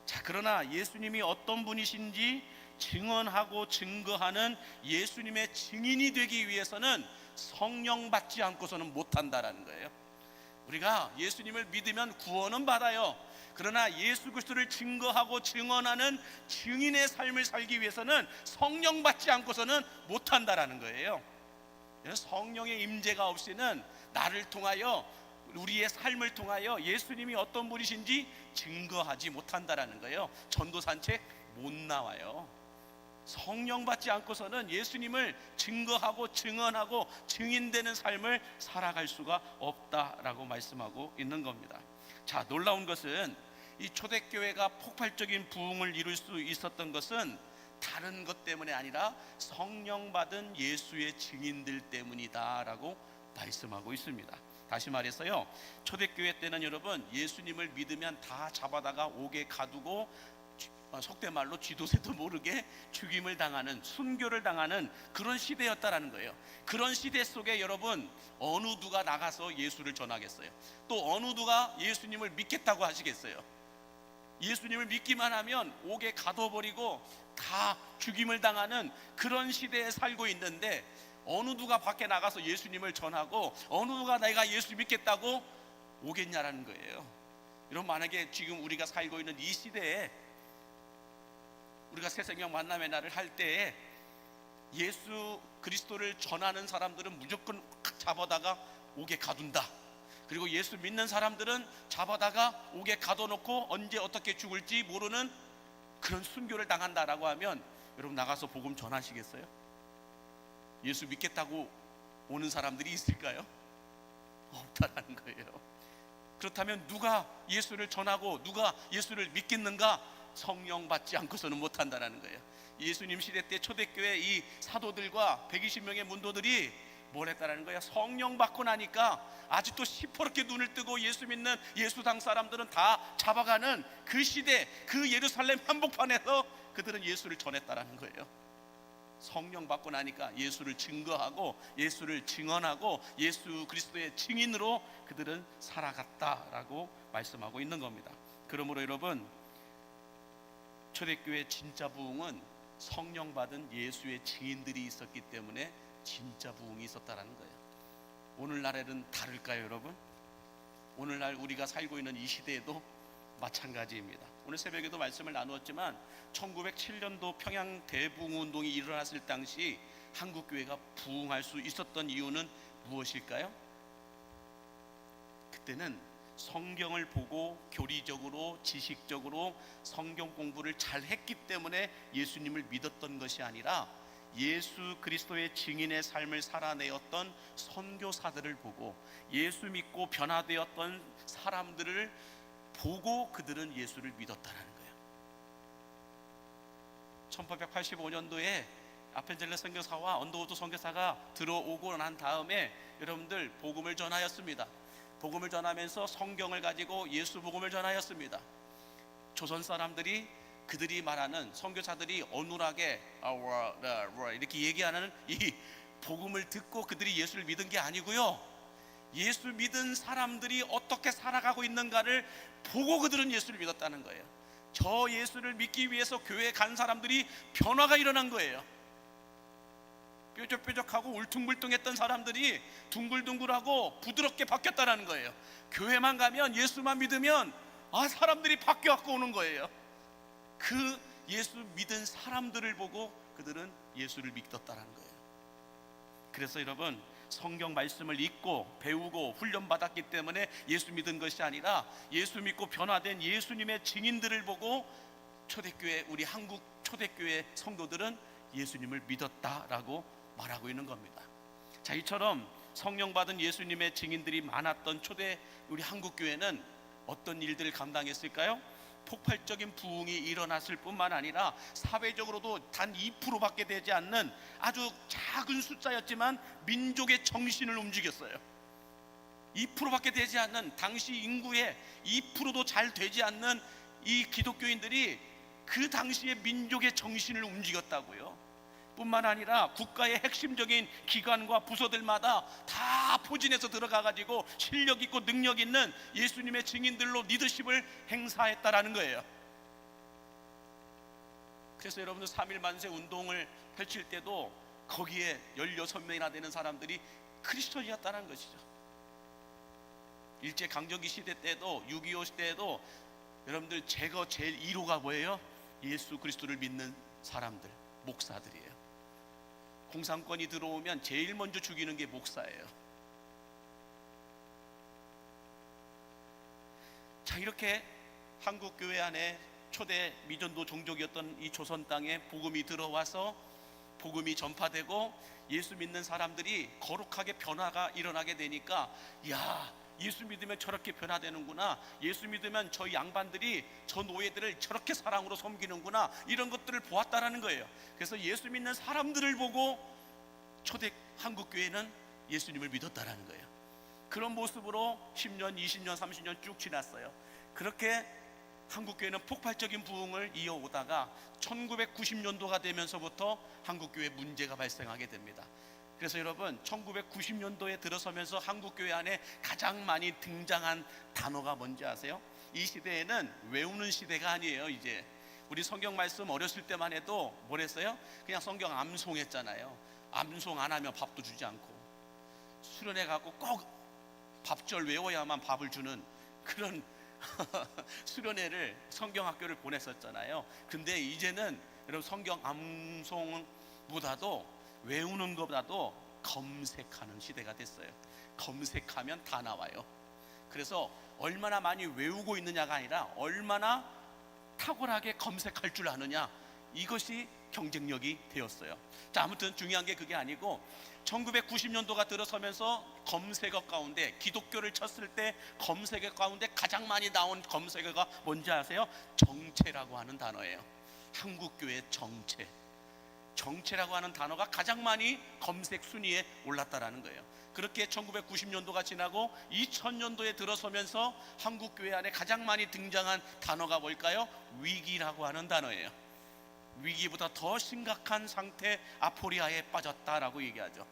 [SPEAKER 3] 자, 그러나 예수님이 어떤 분이신지 증언하고 증거하는 예수님의 증인이 되기 위해서는 성령 받지 않고서는 못한다라는 거예요. 우리가 예수님을 믿으면 구원은 받아요. 그러나 예수 그리스도를 증거하고 증언하는 증인의 삶을 살기 위해서는 성령 받지 않고서는 못한다라는 거예요. 성령의 임재가 없이는 나를 통하여 우리의 삶을 통하여 예수님이 어떤 분이신지 증거하지 못한다라는 거예요. 전도 산책 못 나와요. 성령 받지 않고서는 예수님을 증거하고 증언하고 증인되는 삶을 살아갈 수가 없다라고 말씀하고 있는 겁니다. 자, 놀라운 것은 이 초대교회가 폭발적인 부흥을 이룰 수 있었던 것은 다른 것 때문에 아니라 성령 받은 예수의 증인들 때문이다라고 말씀하고 있습니다. 다시 말해서요, 초대교회 때는 여러분 예수님을 믿으면 다 잡아다가 옥에 가두고 속된 말로 쥐도새도 모르게 죽임을 당하는, 순교를 당하는 그런 시대였다라는 거예요. 그런 시대 속에 여러분 어느 누가 나가서 예수를 전하겠어요? 또 어느 누가 예수님을 믿겠다고 하시겠어요? 예수님을 믿기만 하면 옥에 가둬버리고 다 죽임을 당하는 그런 시대에 살고 있는데, 어느 누가 밖에 나가서 예수님을 전하고 어느 누가 내가 예수 믿겠다고 오겠냐라는 거예요. 여러분, 만약에 지금 우리가 살고 있는 이 시대에 우리가 새생명 만남의 날을 할 때에 예수 그리스도를 전하는 사람들은 무조건 잡아다가 옥에 가둔다. 그리고 예수 믿는 사람들은 잡아다가 옥에 가둬놓고 언제 어떻게 죽을지 모르는 그런 순교를 당한다라고 하면 여러분 나가서 복음 전하시겠어요? 예수 믿겠다고 오는 사람들이 있을까요? 없다라는 거예요. 그렇다면 누가 예수를 전하고 누가 예수를 믿겠는가? 성령 받지 않고서는 못한다라는 거예요. 예수님 시대 때 초대교회 이 사도들과 120명의 문도들이 뭘 했다라는 거야? 성령 받고 나니까 아직도 시퍼렇게 눈을 뜨고 예수 믿는 예수당 사람들은 다 잡아가는 그 시대, 그 예루살렘 한복판에서 그들은 예수를 전했다라는 거예요. 성령 받고 나니까 예수를 증거하고 예수를 증언하고 예수 그리스도의 증인으로 그들은 살아갔다라고 말씀하고 있는 겁니다. 그러므로 여러분, 초대교회 진짜 부흥은 성령 받은 예수의 증인들이 있었기 때문에 진짜 부흥이 있었다라는 거예요. 오늘날에는 다를까요, 여러분? 오늘날 우리가 살고 있는 이 시대에도 마찬가지입니다. 오늘 새벽에도 말씀을 나누었지만 1907년도 평양 대부흥운동이 일어났을 당시 한국교회가 부흥할 수 있었던 이유는 무엇일까요? 그때는 성경을 보고 교리적으로 지식적으로 성경 공부를 잘 했기 때문에 예수님을 믿었던 것이 아니라 예수 그리스도의 증인의 삶을 살아내었던 선교사들을 보고 예수 믿고 변화되었던 사람들을 보고 그들은 예수를 믿었다는 거예요. 1885년도에 아펜젤레 선교사와 언더우드 선교사가 들어오고 난 다음에 여러분들 복음을 전하였습니다. 복음을 전하면서 성경을 가지고 예수 복음을 전하였습니다. 조선 사람들이 그들이 말하는, 선교사들이 어눌하게 이렇게 얘기하는 이 복음을 듣고 그들이 예수를 믿은 게 아니고요, 예수 믿은 사람들이 어떻게 살아가고 있는가를 보고 그들은 예수를 믿었다는 거예요. 저 예수를 믿기 위해서 교회에 간 사람들이 변화가 일어난 거예요. 뾰족뾰족하고 울퉁불퉁했던 사람들이 둥글둥글하고 부드럽게 바뀌었다는 거예요. 교회만 가면, 예수만 믿으면 사람들이 바뀌어갖고 오는 거예요. 그 예수 믿은 사람들을 보고 그들은 예수를 믿었다는 거예요. 그래서 여러분, 성경 말씀을 읽고 배우고 훈련받았기 때문에 예수 믿은 것이 아니라 예수 믿고 변화된 예수님의 증인들을 보고 초대교회, 우리 한국 초대교회 성도들은 예수님을 믿었다라고 말하고 있는 겁니다. 자, 이처럼 성령 받은 예수님의 증인들이 많았던 초대 우리 한국교회는 어떤 일들을 감당했을까요? 폭발적인 부흥이 일어났을 뿐만 아니라 사회적으로도 단 2%밖에 되지 않는 아주 작은 숫자였지만 민족의 정신을 움직였어요. 2%밖에 되지 않는, 당시 인구의 2%도 잘 되지 않는 이 기독교인들이 그 당시에 민족의 정신을 움직였다고요. 뿐만 아니라 국가의 핵심적인 기관과 부서들마다 다 포진해서 들어가가지고 실력 있고 능력 있는 예수님의 증인들로 리더십을 행사했다라는 거예요. 그래서 여러분들 3.1 만세 운동을 펼칠 때도 거기에 16명이나 되는 사람들이 크리스천이었다는 것이죠. 일제강점기 시대 때도 6.25 시대에도 여러분들 제거 제일 1호가 뭐예요? 예수 그리스도를 믿는 사람들, 목사들이에요. 공산권이 들어오면 제일 먼저 죽이는 게 목사예요. 자, 이렇게 한국 교회 안에 초대 미전도 종족이었던 이 조선 땅에 복음이 들어와서 복음이 전파되고 예수 믿는 사람들이 거룩하게 변화가 일어나게 되니까, 야, 예수 믿으면 저렇게 변화되는구나, 예수 믿으면 저 양반들이 저 노예들을 저렇게 사랑으로 섬기는구나, 이런 것들을 보았다라는 거예요. 그래서 예수 믿는 사람들을 보고 초대 한국교회는 예수님을 믿었다라는 거예요. 그런 모습으로 10년, 20년, 30년 쭉 지났어요. 그렇게 한국교회는 폭발적인 부흥을 이어오다가 1990년도가 되면서부터 한국교회에 문제가 발생하게 됩니다. 그래서 여러분, 1990년도에 들어서면서 한국교회 안에 가장 많이 등장한 단어가 뭔지 아세요? 이 시대에는 외우는 시대가 아니에요. 이제 우리 성경 말씀 어렸을 때만 해도 뭐랬어요? 그냥 성경 암송했잖아요. 암송 안 하면 밥도 주지 않고, 수련회 가고 꼭 밥절 외워야만 밥을 주는 그런 수련회를, 성경학교를 보냈었잖아요. 근데 이제는 여러분, 성경 암송보다도 외우는 것보다도 검색하는 시대가 됐어요. 검색하면 다 나와요. 그래서 얼마나 많이 외우고 있느냐가 아니라 얼마나 탁월하게 검색할 줄 아느냐, 이것이 경쟁력이 되었어요. 자, 아무튼 중요한 게 그게 아니고, 1990년도가 들어서면서 검색어 가운데, 기독교를 쳤을 때 검색어 가운데 가장 많이 나온 검색어가 뭔지 아세요? 정체라고 하는 단어예요. 한국교회 정체. 정체라고 하는 단어가 가장 많이 검색 순위에 올랐다라는 거예요. 그렇게 1990년도가 지나고 2000년도에 들어서면서 한국교회 안에 가장 많이 등장한 단어가 뭘까요? 위기라고 하는 단어예요. 위기보다 더 심각한 상태, 아포리아에 빠졌다라고 얘기하죠.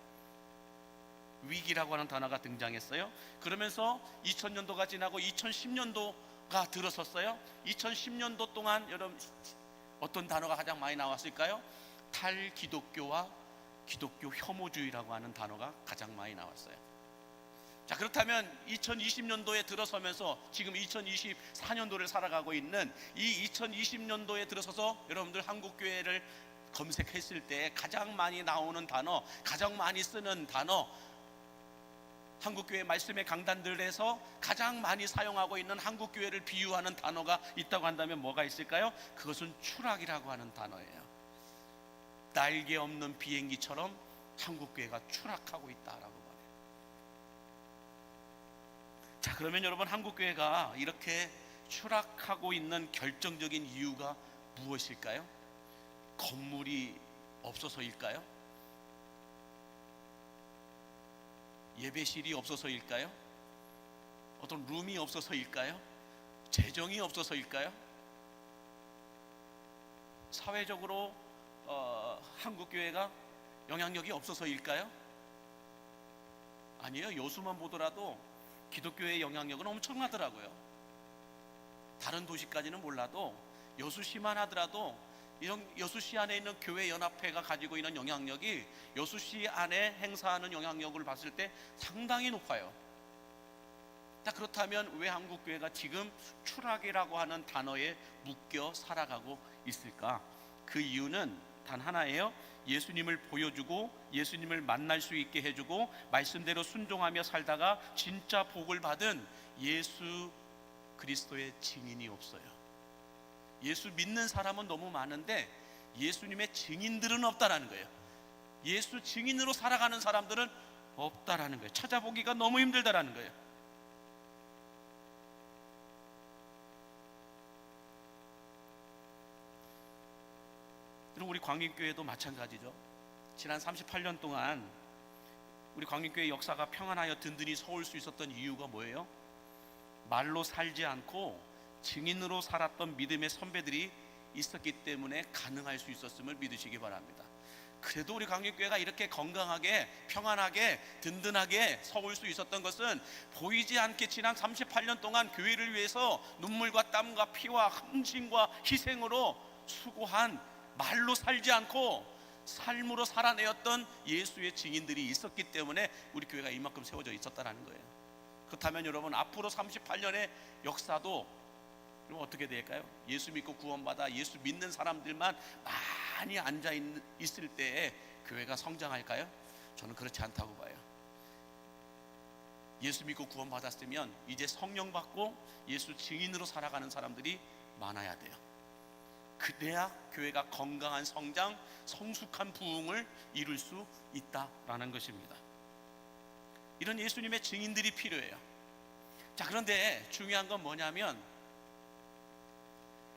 [SPEAKER 3] 위기라고 하는 단어가 등장했어요. 그러면서 2000년도가 지나고 2010년도가 들어섰어요. 2010년도 동안 여러분, 어떤 단어가 가장 많이 나왔을까요? 탈기독교와 기독교 혐오주의라고 하는 단어가 가장 많이 나왔어요. 자, 그렇다면 2020년도에 들어서면서 지금 2024년도를 살아가고 있는 이 2020년도에 들어서서 여러분들 한국교회를 검색했을 때 가장 많이 나오는 단어, 가장 많이 쓰는 단어, 한국교회 말씀의 강단들에서 가장 많이 사용하고 있는 한국교회를 비유하는 단어가 있다고 한다면 뭐가 있을까요? 그것은 추락이라고 하는 단어예요. 날개 없는 비행기처럼 한국교회가 추락하고 있다라고 말해요. 자, 그러면 여러분, 한국교회가 이렇게 추락하고 있는 결정적인 이유가 무엇일까요? 건물이 없어서일까요? 예배실이 없어서일까요? 어떤 룸이 없어서일까요? 재정이 없어서일까요? 사회적으로 한국교회가 영향력이 없어서일까요? 아니에요. 여수만 보더라도 기독교의 영향력은 엄청나더라고요. 다른 도시까지는 몰라도 여수시만 하더라도 이런 여수시 안에 있는 교회 연합회가 가지고 있는 영향력이 여수시 안에 행사하는 영향력을 봤을 때 상당히 높아요. 자, 그렇다면 왜 한국교회가 지금 추락이라고 하는 단어에 묶여 살아가고 있을까? 그 이유는 단 하나예요. 예수님을 보여주고 예수님을 만날 수 있게 해주고 말씀대로 순종하며 살다가 진짜 복을 받은 예수 그리스도의 증인이 없어요. 예수 믿는 사람은 너무 많은데 예수님의 증인들은 없다라는 거예요. 예수 증인으로 살아가는 사람들은 없다라는 거예요. 찾아보기가 너무 힘들다라는 거예요. 그리고 우리 광림교회도 마찬가지죠. 지난 38년 동안 우리 광림교회 역사가 평안하여 든든히 서올 수 있었던 이유가 뭐예요? 말로 살지 않고 증인으로 살았던 믿음의 선배들이 있었기 때문에 가능할 수 있었음을 믿으시기 바랍니다. 그래도 우리 광림교회가 이렇게 건강하게 평안하게 든든하게 서올 수 있었던 것은 보이지 않게 지난 38년 동안 교회를 위해서 눈물과 땀과 피와 헌신과 희생으로 수고한, 말로 살지 않고 삶으로 살아내었던 예수의 증인들이 있었기 때문에 우리 교회가 이만큼 세워져 있었다는 거예요. 그렇다면 여러분, 앞으로 38년의 역사도 그럼 어떻게 될까요? 예수 믿고 구원받아 예수 믿는 사람들만 많이 앉아 있을 때에 교회가 성장할까요? 저는 그렇지 않다고 봐요. 예수 믿고 구원받았으면 이제 성령 받고 예수 증인으로 살아가는 사람들이 많아야 돼요. 그래야 교회가 건강한 성장, 성숙한 부흥을 이룰 수 있다라는 것입니다. 이런 예수님의 증인들이 필요해요. 자, 그런데 중요한 건 뭐냐면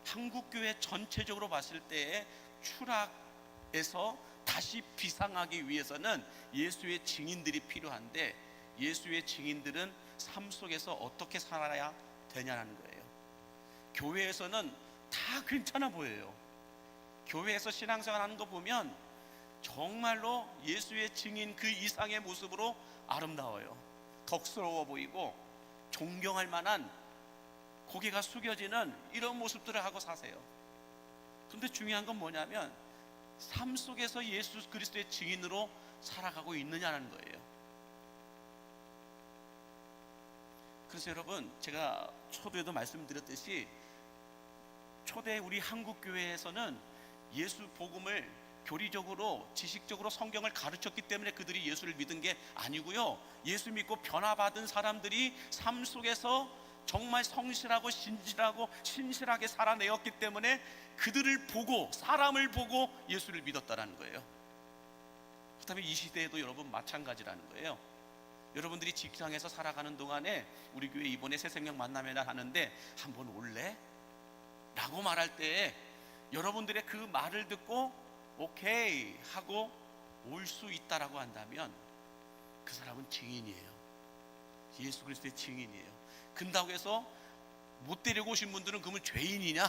[SPEAKER 3] 한국교회 전체적으로 봤을 때의 추락에서 다시 비상하기 위해서는 예수의 증인들이 필요한데, 예수의 증인들은 삶 속에서 어떻게 살아야 되냐는 거예요. 교회에서는 다 괜찮아 보여요. 교회에서 신앙생활 하는 거 보면 정말로 예수의 증인 그 이상의 모습으로 아름다워요. 덕스러워 보이고 존경할 만한, 고개가 숙여지는 이런 모습들을 하고 사세요. 그런데 중요한 건 뭐냐면 삶 속에서 예수 그리스도의 증인으로 살아가고 있느냐는 거예요. 그래서 여러분, 제가 초대에도 말씀드렸듯이 초대 우리 한국교회에서는 예수 복음을 교리적으로 지식적으로 성경을 가르쳤기 때문에 그들이 예수를 믿은 게 아니고요, 예수 믿고 변화받은 사람들이 삶 속에서 정말 성실하고 진실하고 신실하게 살아내었기 때문에 그들을 보고, 사람을 보고 예수를 믿었다라는 거예요. 그렇다면 이 시대에도 여러분 마찬가지라는 거예요. 여러분들이 직장에서 살아가는 동안에 우리 교회 이번에 새생명 만남의 날 하는데 한번 올래? 라고 말할 때 여러분들의 그 말을 듣고 오케이 하고 올 수 있다라고 한다면 그 사람은 증인이에요. 예수 그리스도의 증인이에요. 근다고 해서 못 데리고 오신 분들은 그러면 죄인이냐?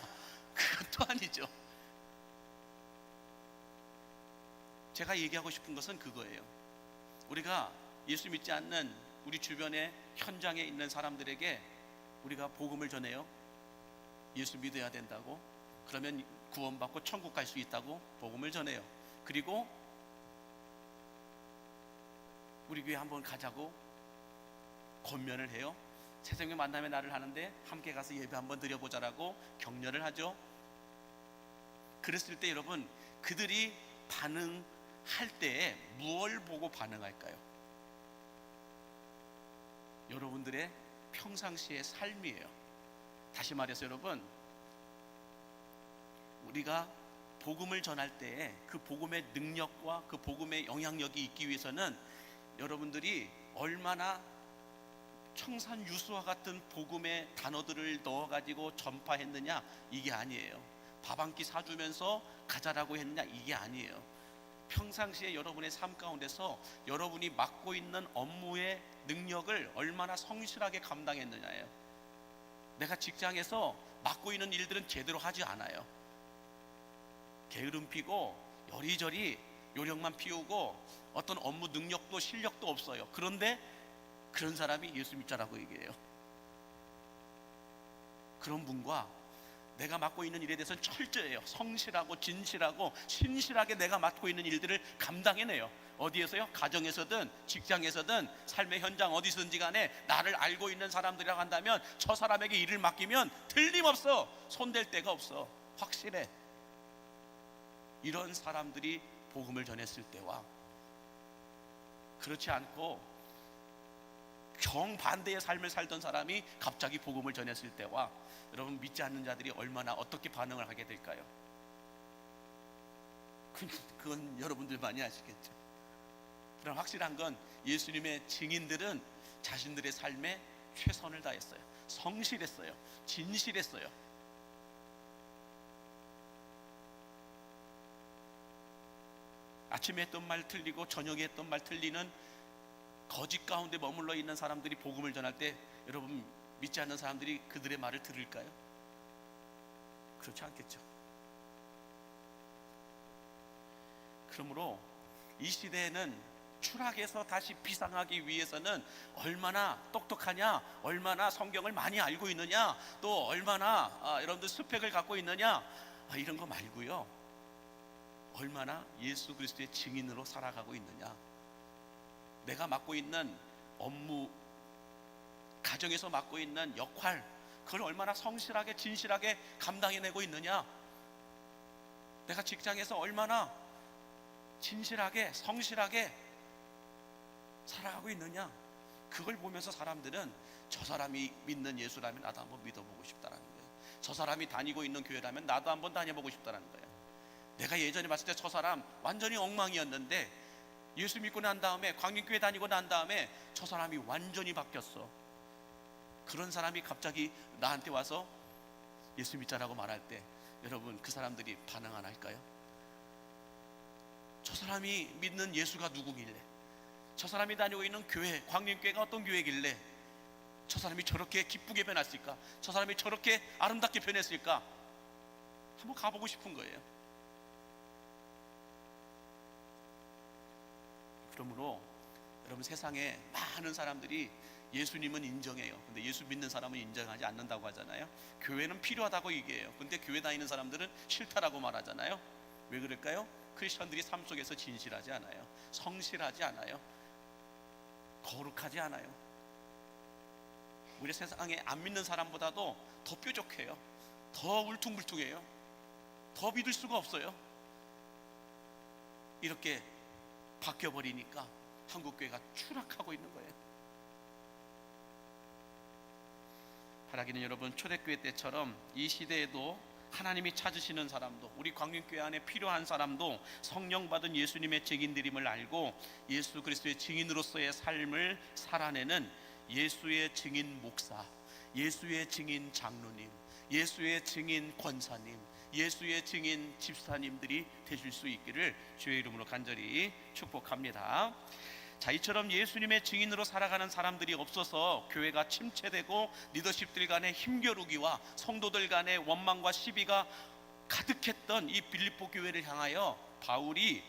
[SPEAKER 3] 그것도 아니죠. 제가 얘기하고 싶은 것은 그거예요. 우리가 예수 믿지 않는 우리 주변의 현장에 있는 사람들에게 우리가 복음을 전해요. 예수 믿어야 된다고, 그러면 구원받고 천국 갈 수 있다고 복음을 전해요. 그리고 우리 교회 한번 가자고 권면을 해요. 새생명 만남의 날을 하는데 함께 가서 예배 한번 드려보자라고 격려를 하죠. 그랬을 때 여러분, 그들이 반응할 때 무엇을 보고 반응할까요? 여러분들의 평상시의 삶이에요. 다시 말해서 여러분, 우리가 복음을 전할 때 그 복음의 능력과 그 복음의 영향력이 있기 위해서는 여러분들이 얼마나 청산유수와 같은 복음의 단어들을 넣어가지고 전파했느냐, 이게 아니에요. 밥 한 끼 사주면서 가자라고 했느냐, 이게 아니에요. 평상시에 여러분의 삶 가운데서 여러분이 맡고 있는 업무의 능력을 얼마나 성실하게 감당했느냐예요. 내가 직장에서 맡고 있는 일들은 제대로 하지 않아요. 게으름 피고 여리저리 요령만 피우고 어떤 업무 능력도 실력도 없어요. 그런데 그런 사람이 예수 믿자라고 얘기해요. 그런 분과 내가 맡고 있는 일에 대해서는 철저해요. 성실하고 진실하고 신실하게 내가 맡고 있는 일들을 감당해내요. 어디에서요? 가정에서든 직장에서든 삶의 현장 어디서든지 간에 나를 알고 있는 사람들이라고 한다면 저 사람에게 일을 맡기면 틀림없어 손댈 데가 없어. 확실해. 이런 사람들이 복음을 전했을 때와 그렇지 않고 정반대의 삶을 살던 사람이 갑자기 복음을 전했을 때와 여러분, 믿지 않는 자들이 얼마나 어떻게 반응을 하게 될까요? 그건 여러분들만이 아시겠죠. 그럼 확실한 건 예수님의 증인들은 자신들의 삶에 최선을 다했어요. 성실했어요. 진실했어요. 아침에 했던 말 틀리고 저녁에 했던 말 틀리는 거짓 가운데 머물러 있는 사람들이 복음을 전할 때 여러분, 믿지 않는 사람들이 그들의 말을 들을까요? 그렇지 않겠죠. 그러므로 이 시대에는 추락에서 다시 비상하기 위해서는 얼마나 똑똑하냐, 얼마나 성경을 많이 알고 있느냐, 또 얼마나 여러분들 스펙을 갖고 있느냐, 이런 거 말고요, 얼마나 예수 그리스도의 증인으로 살아가고 있느냐, 내가 맡고 있는 업무, 가정에서 맡고 있는 역할, 그걸 얼마나 성실하게 진실하게 감당해내고 있느냐, 내가 직장에서 얼마나 진실하게 성실하게 살아가고 있느냐, 그걸 보면서 사람들은 저 사람이 믿는 예수라면 나도 한번 믿어보고 싶다라는 거예요. 저 사람이 다니고 있는 교회라면 나도 한번 다녀보고 싶다라는 거예요. 내가 예전에 봤을 때 저 사람 완전히 엉망이었는데 예수 믿고 난 다음에, 광림교회 다니고 난 다음에 저 사람이 완전히 바뀌었어. 그런 사람이 갑자기 나한테 와서 예수 믿자라고 말할 때 여러분, 그 사람들이 반응 안 할까요? 저 사람이 믿는 예수가 누구길래, 저 사람이 다니고 있는 교회, 광림교회가 어떤 교회길래 저 사람이 저렇게 기쁘게 변했을까, 저 사람이 저렇게 아름답게 변했을까, 한번 가보고 싶은 거예요. 그러므로 여러분, 세상에 많은 사람들이 예수님은 인정해요. 근데 예수 믿는 사람은 인정하지 않는다고 하잖아요. 교회는 필요하다고 얘기해요. 근데 교회 다니는 사람들은 싫다라고 말하잖아요. 왜 그럴까요? 크리스천들이 삶 속에서 진실하지 않아요. 성실하지 않아요. 거룩하지 않아요. 우리 세상에 안 믿는 사람보다도 더 뾰족해요. 더 울퉁불퉁해요. 더 믿을 수가 없어요. 이렇게 바뀌어버리니까 한국교회가 추락하고 있는 거예요. 바라기는 여러분, 초대교회 때처럼 이 시대에도 하나님이 찾으시는 사람도, 우리 광림교회 안에 필요한 사람도 성령 받은 예수님의 증인들임을 알고 예수 그리스도의 증인으로서의 삶을 살아내는 예수의 증인 목사, 예수의 증인 장로님, 예수의 증인 권사님, 예수의 증인 집사님들이 되실 수 있기를 주의 이름으로 간절히 축복합니다. 자, 이처럼 예수님의 증인으로 살아가는 사람들이 없어서 교회가 침체되고 리더십들 간의 힘겨루기와 성도들 간의 원망과 시비가 가득했던 이 빌립보 교회를 향하여 바울이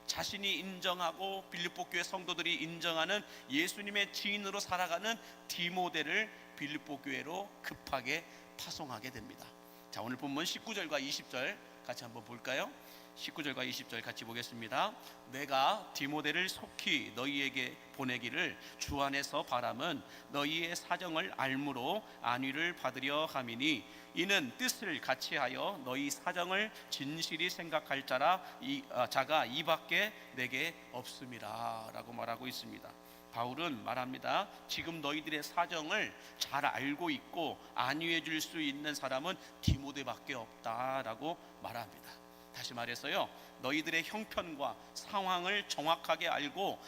[SPEAKER 3] 자신이 인정하고 빌립보 교회 성도들이 인정하는 예수님의 증인으로 살아가는 디모데를 빌립보 교회로 급하게 파송하게 됩니다. 자, 오늘 본문 19절과 20절 같이 한번 볼까요? 19절과 20절 같이 보겠습니다. 내가 디모데를 속히 너희에게 보내기를 주 안에서 바람은 너희의 사정을 알므로 안위를 받으려 함이니 이는 뜻을 같이하여 너희 사정을 진실히 생각할 자가 이밖에 내게 없음이라 라고 말하고 있습니다. 바울은 말합니다. 지금 너희들의 사정을 잘 알고 있고 안위해 줄 수 있는 사람은 디모데밖에 없다라고 말합니다. 다시 말해서요, 너희들의 형편과 상황을 정확하게 알고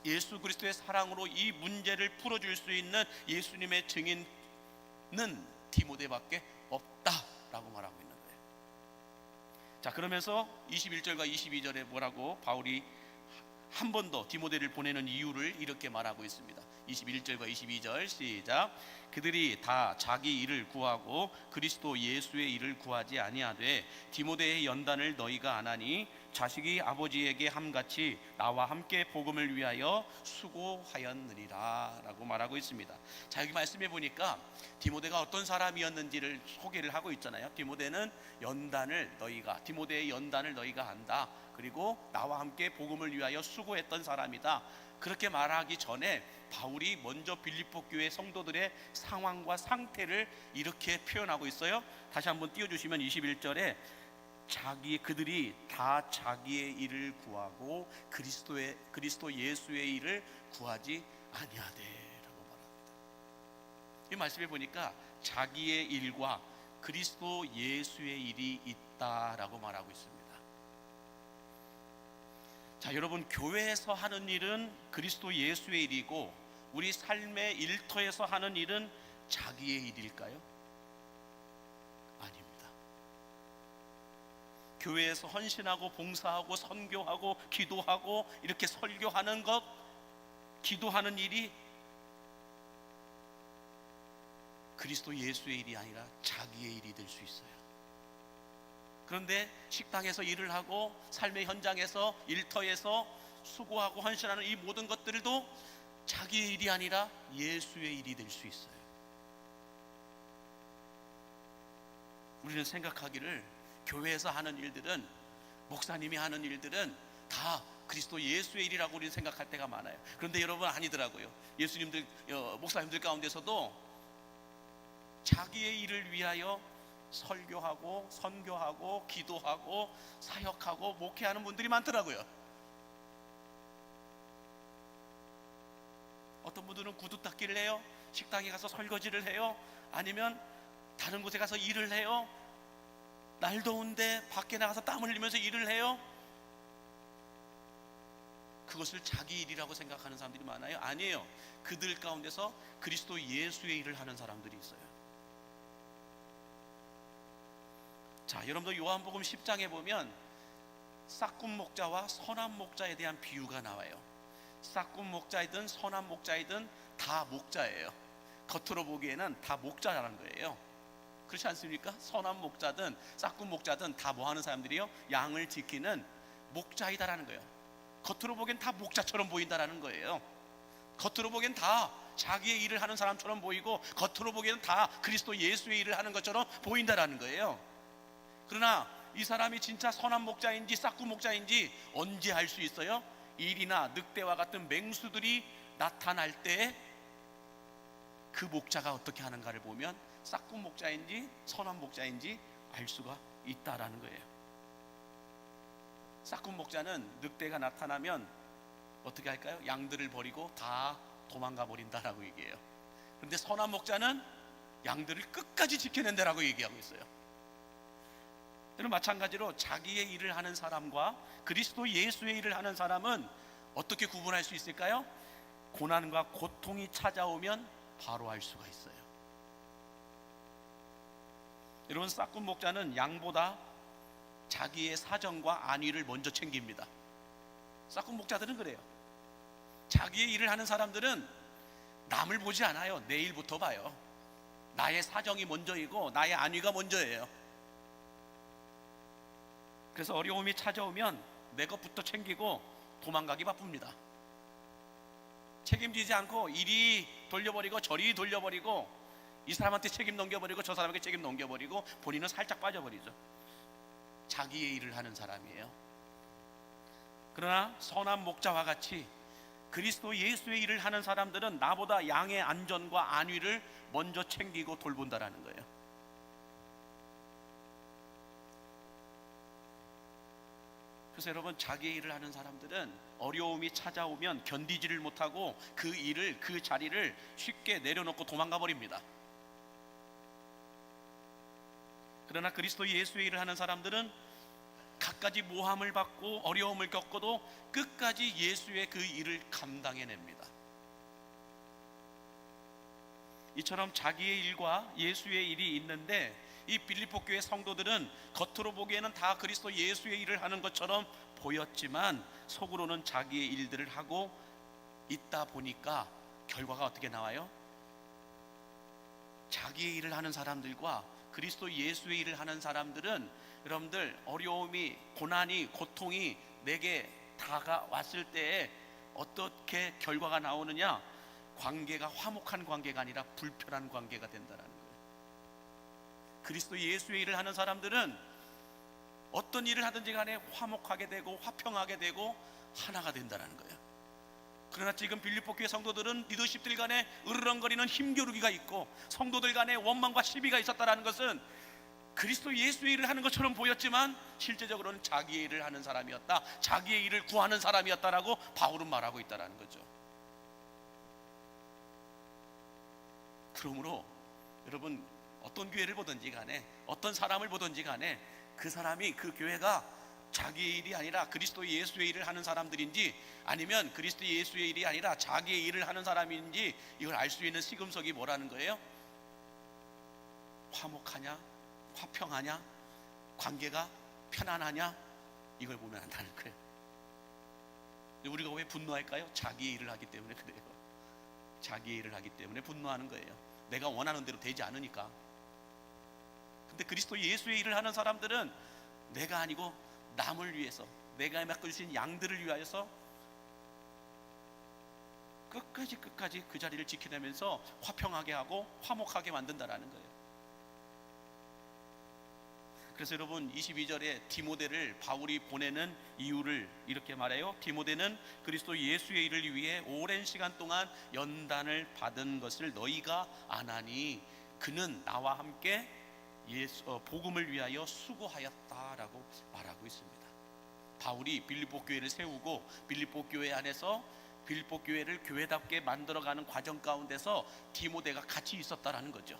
[SPEAKER 3] 예수 그리스도의 사랑으로 이 문제를 풀어줄 수 있는 예수님의 증인은 디모데밖에 없다라고 말하고 있는 거예요. 자, 그러면서 21절과 22절에 뭐라고 바울이 한 번 더 디모데를 보내는 이유를 이렇게 말하고 있습니다. 21절과 22절 시작. 그들이 다 자기 일을 구하고 그리스도 예수의 일을 구하지 아니하되 디모데의 연단을 너희가 안 하니 자식이 아버지에게 함같이 나와 함께 복음을 위하여 수고하였느니라 라고 말하고 있습니다. 자, 여기 말씀해 보니까 디모데가 어떤 사람이었는지를 소개를 하고 있잖아요. 디모데의 연단을 너희가 안다. 그리고 나와 함께 복음을 위하여 수고했던 사람이다. 그렇게 말하기 전에 바울이 먼저 빌립보 교회 성도들의 상황과 상태를 이렇게 표현하고 있어요. 다시 한번 띄워주시면 21절에 그들이 다 자기의 일을 구하고 그리스도 예수의 일을 구하지 아니하되라고 말합니다. 이 말씀에 보니까 자기의 일과 그리스도 예수의 일이 있다라고 말하고 있습니다. 자, 여러분, 교회에서 하는 일은 그리스도 예수의 일이고 우리 삶의 일터에서 하는 일은 자기의 일일까요? 아닙니다. 교회에서 헌신하고 봉사하고 선교하고 기도하고 이렇게 설교하는 것, 기도하는 일이 그리스도 예수의 일이 아니라 자기의 일이 될 수 있어요. 그런데 식당에서 일을 하고 삶의 현장에서 일터에서 수고하고 헌신하는 이 모든 것들도 자기의 일이 아니라 예수의 일이 될 수 있어요. 우리는 생각하기를 교회에서 하는 일들은, 목사님이 하는 일들은 다 그리스도 예수의 일이라고 우리는 생각할 때가 많아요. 그런데 여러분, 아니더라고요. 예수님들, 목사님들 가운데서도 자기의 일을 위하여 설교하고 선교하고 기도하고 사역하고 목회하는 분들이 많더라고요. 어떤 분들은 구두 닦기를 해요. 식당에 가서 설거지를 해요. 아니면 다른 곳에 가서 일을 해요. 날 더운데 밖에 나가서 땀 흘리면서 일을 해요. 그것을 자기 일이라고 생각하는 사람들이 많아요. 아니에요. 그들 가운데서 그리스도 예수의 일을 하는 사람들이 있어요. 자, 여러분들 요한복음 10장에 보면 싹군 목자와 선한 목자에 대한 비유가 나와요. 싹군 목자이든 선한 목자이든 다 목자예요. 겉으로 보기에는 다 목자라는 거예요. 그렇지 않습니까? 선한 목자든 싹군 목자든 다 뭐 하는 사람들이요? 양을 지키는 목자이다라는 거예요. 겉으로 보기엔 다 목자처럼 보인다라는 거예요. 겉으로 보기엔 다 자기의 일을 하는 사람처럼 보이고, 겉으로 보기에는 다 그리스도 예수의 일을 하는 것처럼 보인다라는 거예요. 그러나 이 사람이 진짜 선한 목자인지 싹군 목자인지 언제 알 수 있어요? 일이나 늑대와 같은 맹수들이 나타날 때 그 목자가 어떻게 하는가를 보면 싹군 목자인지 선한 목자인지 알 수가 있다라는 거예요. 싹군 목자는 늑대가 나타나면 어떻게 할까요? 양들을 버리고 다 도망가 버린다라고 얘기해요. 그런데 선한 목자는 양들을 끝까지 지켜낸다라고 얘기하고 있어요. 여러분, 마찬가지로 자기의 일을 하는 사람과 그리스도 예수의 일을 하는 사람은 어떻게 구분할 수 있을까요? 고난과 고통이 찾아오면 바로 알 수가 있어요. 여러분, 싹군 목자는 양보다 자기의 사정과 안위를 먼저 챙깁니다. 싹군 목자들은 그래요. 자기의 일을 하는 사람들은 남을 보지 않아요. 내일부터 봐요. 나의 사정이 먼저이고 나의 안위가 먼저예요. 그래서 어려움이 찾아오면 내 것부터 챙기고 도망가기 바쁩니다. 책임지지 않고 이리 돌려버리고 저리 돌려버리고, 이 사람한테 책임 넘겨버리고 저 사람에게 책임 넘겨버리고 본인은 살짝 빠져버리죠. 자기의 일을 하는 사람이에요. 그러나 선한 목자와 같이 그리스도 예수의 일을 하는 사람들은 나보다 양의 안전과 안위를 먼저 챙기고 돌본다라는 거예요. 그래서 여러분, 자기의 일을 하는 사람들은 어려움이 찾아오면 견디지를 못하고 그 일을, 그 자리를 쉽게 내려놓고 도망가 버립니다. 그러나 그리스도 예수의 일을 하는 사람들은 갖가지 모함을 받고 어려움을 겪어도 끝까지 예수의 그 일을 감당해냅니다. 이처럼 자기의 일과 예수의 일이 있는데, 이 빌립보 교회 성도들은 겉으로 보기에는 다 그리스도 예수의 일을 하는 것처럼 보였지만 속으로는 자기의 일들을 하고 있다 보니까 결과가 어떻게 나와요? 자기의 일을 하는 사람들과 그리스도 예수의 일을 하는 사람들은, 여러분들, 어려움이, 고난이, 고통이 내게 다가왔을 때에 어떻게 결과가 나오느냐? 관계가 화목한 관계가 아니라 불편한 관계가 된다는 거예요. 그리스도 예수의 일을 하는 사람들은 어떤 일을 하든지 간에 화목하게 되고 화평하게 되고 하나가 된다는 거예요. 그러나 지금 빌립보 교회 성도들은 리더십들 간에 으르렁거리는 힘겨루기가 있고 성도들 간에 원망과 시비가 있었다는 것은 그리스도 예수의 일을 하는 것처럼 보였지만 실제적으로는 자기의 일을 하는 사람이었다, 자기의 일을 구하는 사람이었다라고 바울은 말하고 있다는 거죠. 그러므로 여러분, 어떤 교회를 보든지 간에 어떤 사람을 보든지 간에 그 사람이, 그 교회가 자기의 일이 아니라 그리스도 예수의 일을 하는 사람들인지, 아니면 그리스도 예수의 일이 아니라 자기의 일을 하는 사람인지, 이걸 알 수 있는 시금석이 뭐라는 거예요? 화목하냐, 화평하냐, 관계가 편안하냐, 이걸 보면 안다는 거예요. 우리가 왜 분노할까요? 자기의 일을 하기 때문에 그래요. 자기의 일을 하기 때문에 분노하는 거예요. 내가 원하는 대로 되지 않으니까. 근데 그리스도 예수의 일을 하는 사람들은 내가 아니고 남을 위해서, 내가 맡겨주신 양들을 위하여서 끝까지 그 자리를 지켜내면서 화평하게 하고 화목하게 만든다라는 거예요. 그래서 여러분, 22절에 디모데를 바울이 보내는 이유를 이렇게 말해요. 디모데는 그리스도 예수의 일을 위해 오랜 시간 동안 연단을 받은 것을 너희가 아나니 그는 나와 함께 복음을 위하여 수고하였다라고 말하고 있습니다. 바울이 빌립보 교회를 세우고 빌립보 교회 안에서 빌립보 교회를 교회답게 만들어가는 과정 가운데서 디모데가 같이 있었다라는 거죠.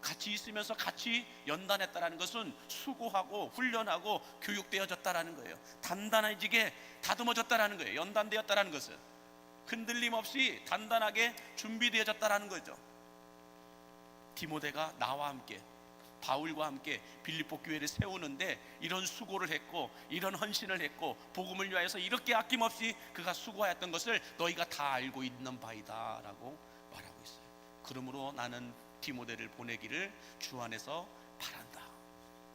[SPEAKER 3] 같이 있으면서 같이 연단했다라는 것은 수고하고 훈련하고 교육되어졌다라는 거예요. 단단해지게 다듬어졌다라는 거예요. 연단되었다라는 것은 흔들림 없이 단단하게 준비되어졌다라는 거죠. 디모데가 나와 함께, 바울과 함께 빌립보 교회를 세우는데 이런 수고를 했고 이런 헌신을 했고 복음을 위하여서 이렇게 아낌없이 그가 수고하였던 것을 너희가 다 알고 있는 바이다 라고 말하고 있어요. 그러므로 나는 디모데를 보내기를 주 안에서 바란다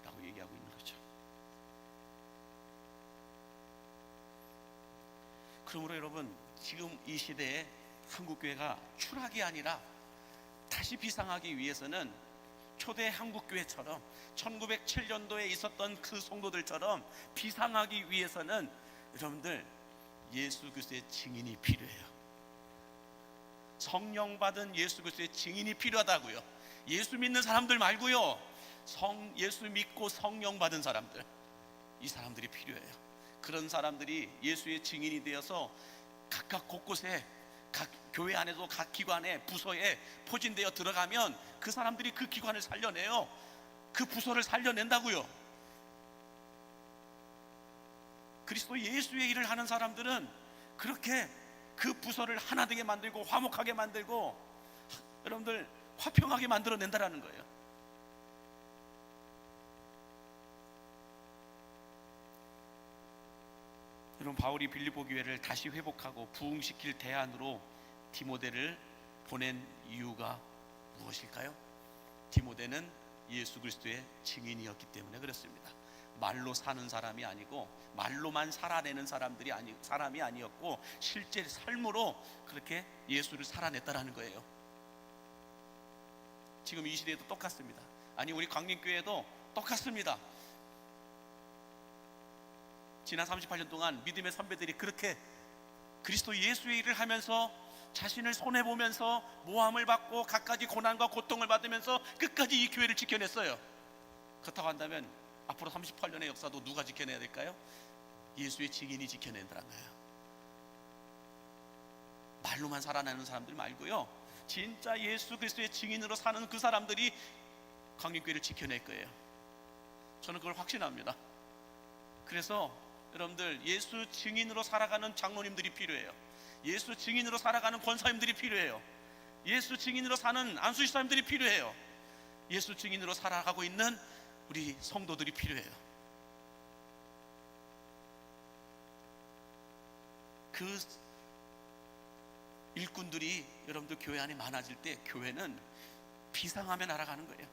[SPEAKER 3] 라고 얘기하고 있는 거죠. 그러므로 여러분, 지금 이 시대에 한국교회가 추락이 아니라 다시 비상하기 위해서는 초대 한국교회처럼 1907년도에 있었던 그 성도들처럼 비상하기 위해서는 여러분들 예수 그리스도의 증인이 필요해요. 성령 받은 예수 그리스도의 증인이 필요하다고요. 예수 믿는 사람들 말고요, 예수 믿고 성령 받은 사람들, 이 사람들이 필요해요. 그런 사람들이 예수의 증인이 되어서 각각 곳곳에 각 교회 안에도 각 기관에 부서에 포진되어 들어가면 그 사람들이 그 기관을 살려내요. 그 부서를 살려낸다고요. 그리스도 예수의 일을 하는 사람들은 그렇게 그 부서를 하나 되게 만들고 화목하게 만들고 여러분들 화평하게 만들어낸다라는 거예요. 여러분, 바울이 빌립보 교회를 다시 회복하고 부흥시킬 대안으로 디모데를 보낸 이유가 무엇일까요? 디모데는 예수 그리스도의 증인이었기 때문에 그렇습니다. 말로 사는 사람이 아니고 말로만 살아내는 사람이 아니었고 실제 삶으로 그렇게 예수를 살아냈다라는 거예요. 지금 이 시대에도 똑같습니다. 아니, 우리 광림교회도 똑같습니다. 지난 38년 동안 믿음의 선배들이 그렇게 그리스도 예수의 일을 하면서 자신을 손해보면서 모함을 받고 갖가지 고난과 고통을 받으면서 끝까지 이 교회를 지켜냈어요. 그렇다고 한다면 앞으로 38년의 역사도 누가 지켜내야 될까요? 예수의 증인이 지켜낸다는 거예요. 말로만 살아나는 사람들 말고요, 진짜 예수 그리스도의 증인으로 사는 그 사람들이 광림교회를 지켜낼 거예요. 저는 그걸 확신합니다. 그래서 여러분들, 예수 증인으로 살아가는 장로님들이 필요해요. 예수 증인으로 살아가는 권사님들이 필요해요. 예수 증인으로 사는 안수집사님들이 필요해요. 예수 증인으로 살아가고 있는 우리 성도들이 필요해요. 그 일꾼들이 여러분들 교회 안에 많아질 때 교회는 비상하며 날아가는 거예요.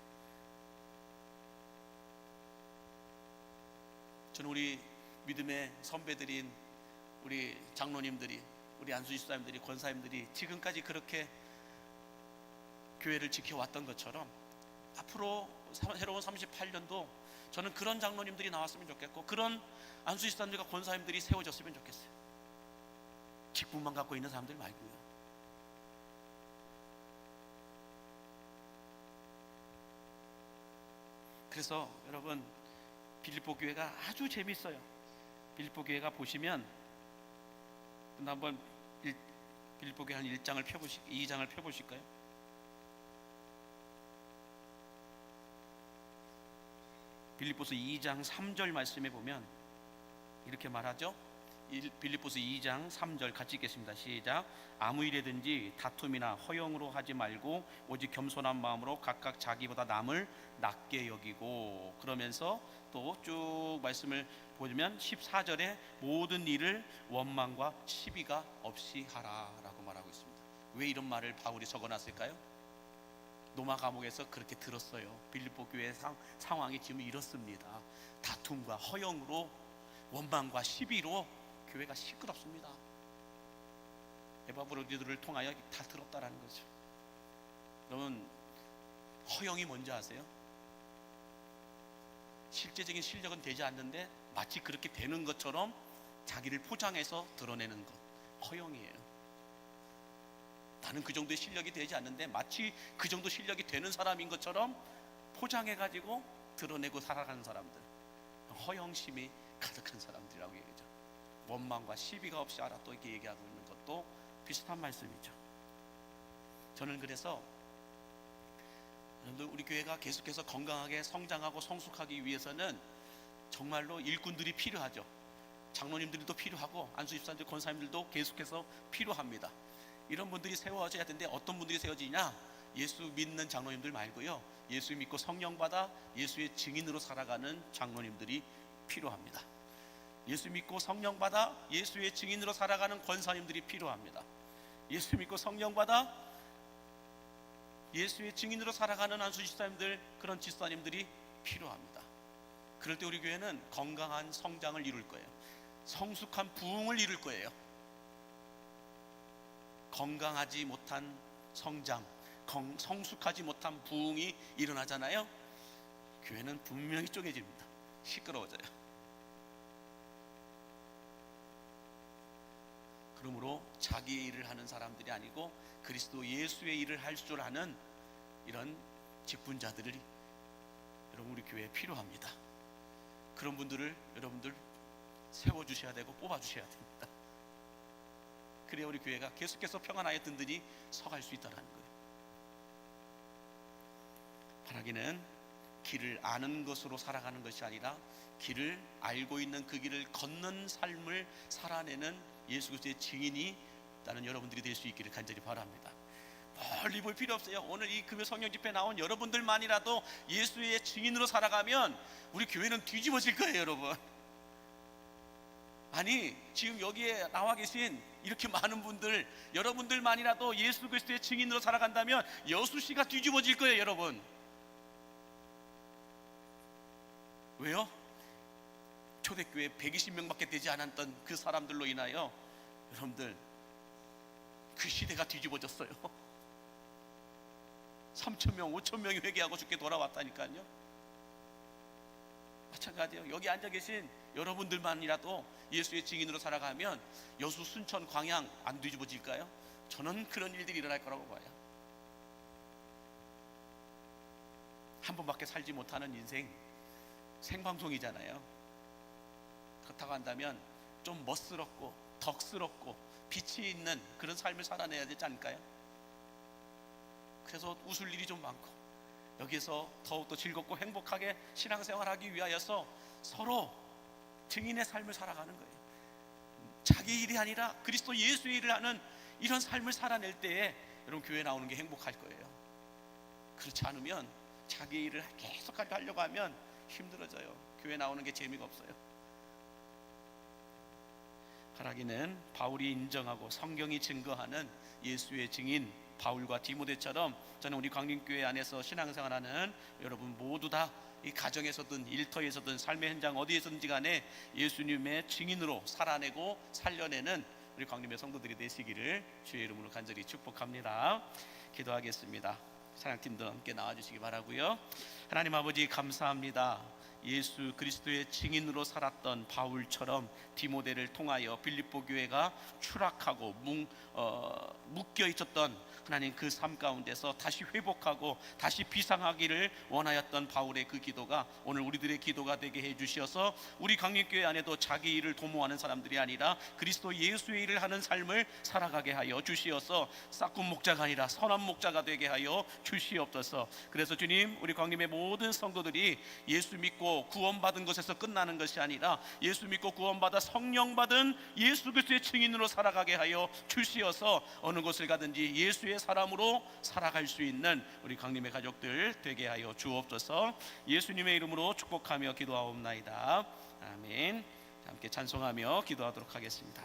[SPEAKER 3] 저는 우리 믿음의 선배들인 우리 장로님들이, 우리 안수집사님들이, 권사님들이 지금까지 그렇게 교회를 지켜왔던 것처럼 앞으로 새로운 38년도 저는 그런 장로님들이 나왔으면 좋겠고 그런 안수집사님들과 권사님들이 세워졌으면 좋겠어요. 직분만 갖고 있는 사람들 말고요. 그래서 여러분, 빌립보 교회가 아주 재밌어요. 빌립보 교회가 보시면 한번 빌립보 교회 한 2장을 펴보실까요? 빌립보서 2장 3절 말씀에 보면 이렇게 말하죠. 빌립보서 2장 3절 같이 읽겠습니다. 시작. 아무 일에든지 다툼이나 허영으로 하지 말고 오직 겸손한 마음으로 각각 자기보다 남을 낮게 여기고, 그러면서 또 쭉 말씀을 보면 14절에 모든 일을 원망과 시비가 없이 하라라고 말하고 있습니다. 왜 이런 말을 바울이 적어놨을까요? 로마 감옥에서 그렇게 들었어요. 빌립보 교회 상황이 지금 이렇습니다. 다툼과 허영으로, 원망과 시비로 교회가 시끄럽습니다. 에바브로디들을 통하여 다 들었다라는 거죠. 여러분, 허영이 뭔지 아세요? 실제적인 실력은 되지 않는데 마치 그렇게 되는 것처럼 자기를 포장해서 드러내는 것, 허영이에요. 나는 그 정도의 실력이 되지 않는데 마치 그 정도 실력이 되는 사람인 것처럼 포장해가지고 드러내고 살아가는 사람들, 허영심이 가득한 사람들이라고 얘기하죠. 원망과 시비가 없이 하라, 또 이렇게 얘기하고 있는 것. 것도 비슷한 말씀이죠. 저는 그래서 여러분들, 우리 교회가 계속해서 건강하게 성장하고 성숙하기 위해서는 정말로 일꾼들이 필요하죠. 장로님들도 필요하고 안수집사님들, 권사님들도 계속해서 필요합니다. 이런 분들이 세워져야 되는데 어떤 분들이 세워지냐? 예수 믿는 장로님들 말고요, 예수 믿고 성령 받아 예수의 증인으로 살아가는 장로님들이 필요합니다. 예수 믿고 성령 받아 예수의 증인으로 살아가는 권사님들이 필요합니다. 예수 믿고 성령 받아 예수의 증인으로 살아가는 안수집사님들, 그런 집사님들이 필요합니다. 그럴 때 우리 교회는 건강한 성장을 이룰 거예요. 성숙한 부흥을 이룰 거예요. 건강하지 못한 성장, 성숙하지 못한 부흥이 일어나잖아요. 교회는 분명히 쪼개집니다. 시끄러워져요. 그러므로 자기의 일을 하는 사람들이 아니고 그리스도 예수의 일을 할 줄 아는 이런 직분자들이 여러분 우리 교회에 필요합니다. 그런 분들을 여러분들 세워주셔야 되고 뽑아주셔야 됩니다. 그래야 우리 교회가 계속해서 평안하여 든든히 서갈 수 있다는 거예요. 바라기는 길을 아는 것으로 살아가는 것이 아니라 길을 알고 있는 그 길을 걷는 삶을 살아내는 예수 그리스도의 증인이 나는 여러분들이 될 수 있기를 간절히 바랍니다. 멀리 볼 필요 없어요. 오늘 이 금요 성령 집회 나온 여러분들만이라도 예수의 증인으로 살아가면 우리 교회는 뒤집어질 거예요, 여러분. 아니, 지금 여기에 나와 계신 이렇게 많은 분들, 여러분들만이라도 예수 그리스도의 증인으로 살아간다면 여수시가 뒤집어질 거예요, 여러분. 왜요? 초대교회 120명밖에 되지 않았던 그 사람들로 인하여 여러분들 그 시대가 뒤집어졌어요. 3,000명, 5,000명이 회개하고 죽게 돌아왔다니까요. 마찬가지예요. 여기 앉아 계신 여러분들만이라도 예수의 증인으로 살아가면 여수, 순천, 광양 안 뒤집어질까요? 저는 그런 일들이 일어날 거라고 봐요. 한 번밖에 살지 못하는 인생, 생방송이잖아요. 그렇다고 한다면 좀 멋스럽고 덕스럽고 빛이 있는 그런 삶을 살아내야 되지 않을까요? 그래서 웃을 일이 좀 많고 여기에서 더욱더 즐겁고 행복하게 신앙생활하기 위하여서 서로 증인의 삶을 살아가는 거예요. 자기 일이 아니라 그리스도 예수의 일을 하는 이런 삶을 살아낼 때에 여러분 교회 나오는 게 행복할 거예요. 그렇지 않으면 자기 일을 계속 하려고 하면 힘들어져요. 교회 나오는 게 재미가 없어요. 바라기는 바울이 인정하고 성경이 증거하는 예수의 증인 바울과 디모데처럼 저는 우리 광림교회 안에서 신앙생활하는 여러분 모두 다 이 가정에서든 일터에서든 삶의 현장 어디에서든지 간에 예수님의 증인으로 살아내고 살려내는 우리 광림의 성도들이 되시기를 주의 이름으로 간절히 축복합니다. 기도하겠습니다. 사랑팀도 함께 나와주시기 바라고요. 하나님 아버지 감사합니다. 예수 그리스도의 증인으로 살았던 바울처럼 디모데를 통하여 빌립보 교회가 추락하고 묶여 있었던 하나님 그 삶 가운데서 다시 회복하고 다시 비상하기를 원하였던 바울의 그 기도가 오늘 우리들의 기도가 되게 해주셔서 우리 강림교회 안에도 자기 일을 도모하는 사람들이 아니라 그리스도 예수의 일을 하는 삶을 살아가게 하여 주시어서 싹군 목자가 아니라 선한 목자가 되게 하여 주시옵소서. 그래서 주님, 우리 광림의 모든 성도들이 예수 믿고 구원받은 것에서 끝나는 것이 아니라 예수 믿고 구원받아 성령 받은 예수 그리스도의 증인으로 살아가게 하여 주시어서 어느 곳을 가든지 예수의 사람으로 살아갈 수 있는 우리 강림의 가족들 되게 하여 주옵소서. 예수님의 이름으로 축복하며 기도하옵나이다. 아멘. 함께 찬송하며 기도하도록 하겠습니다.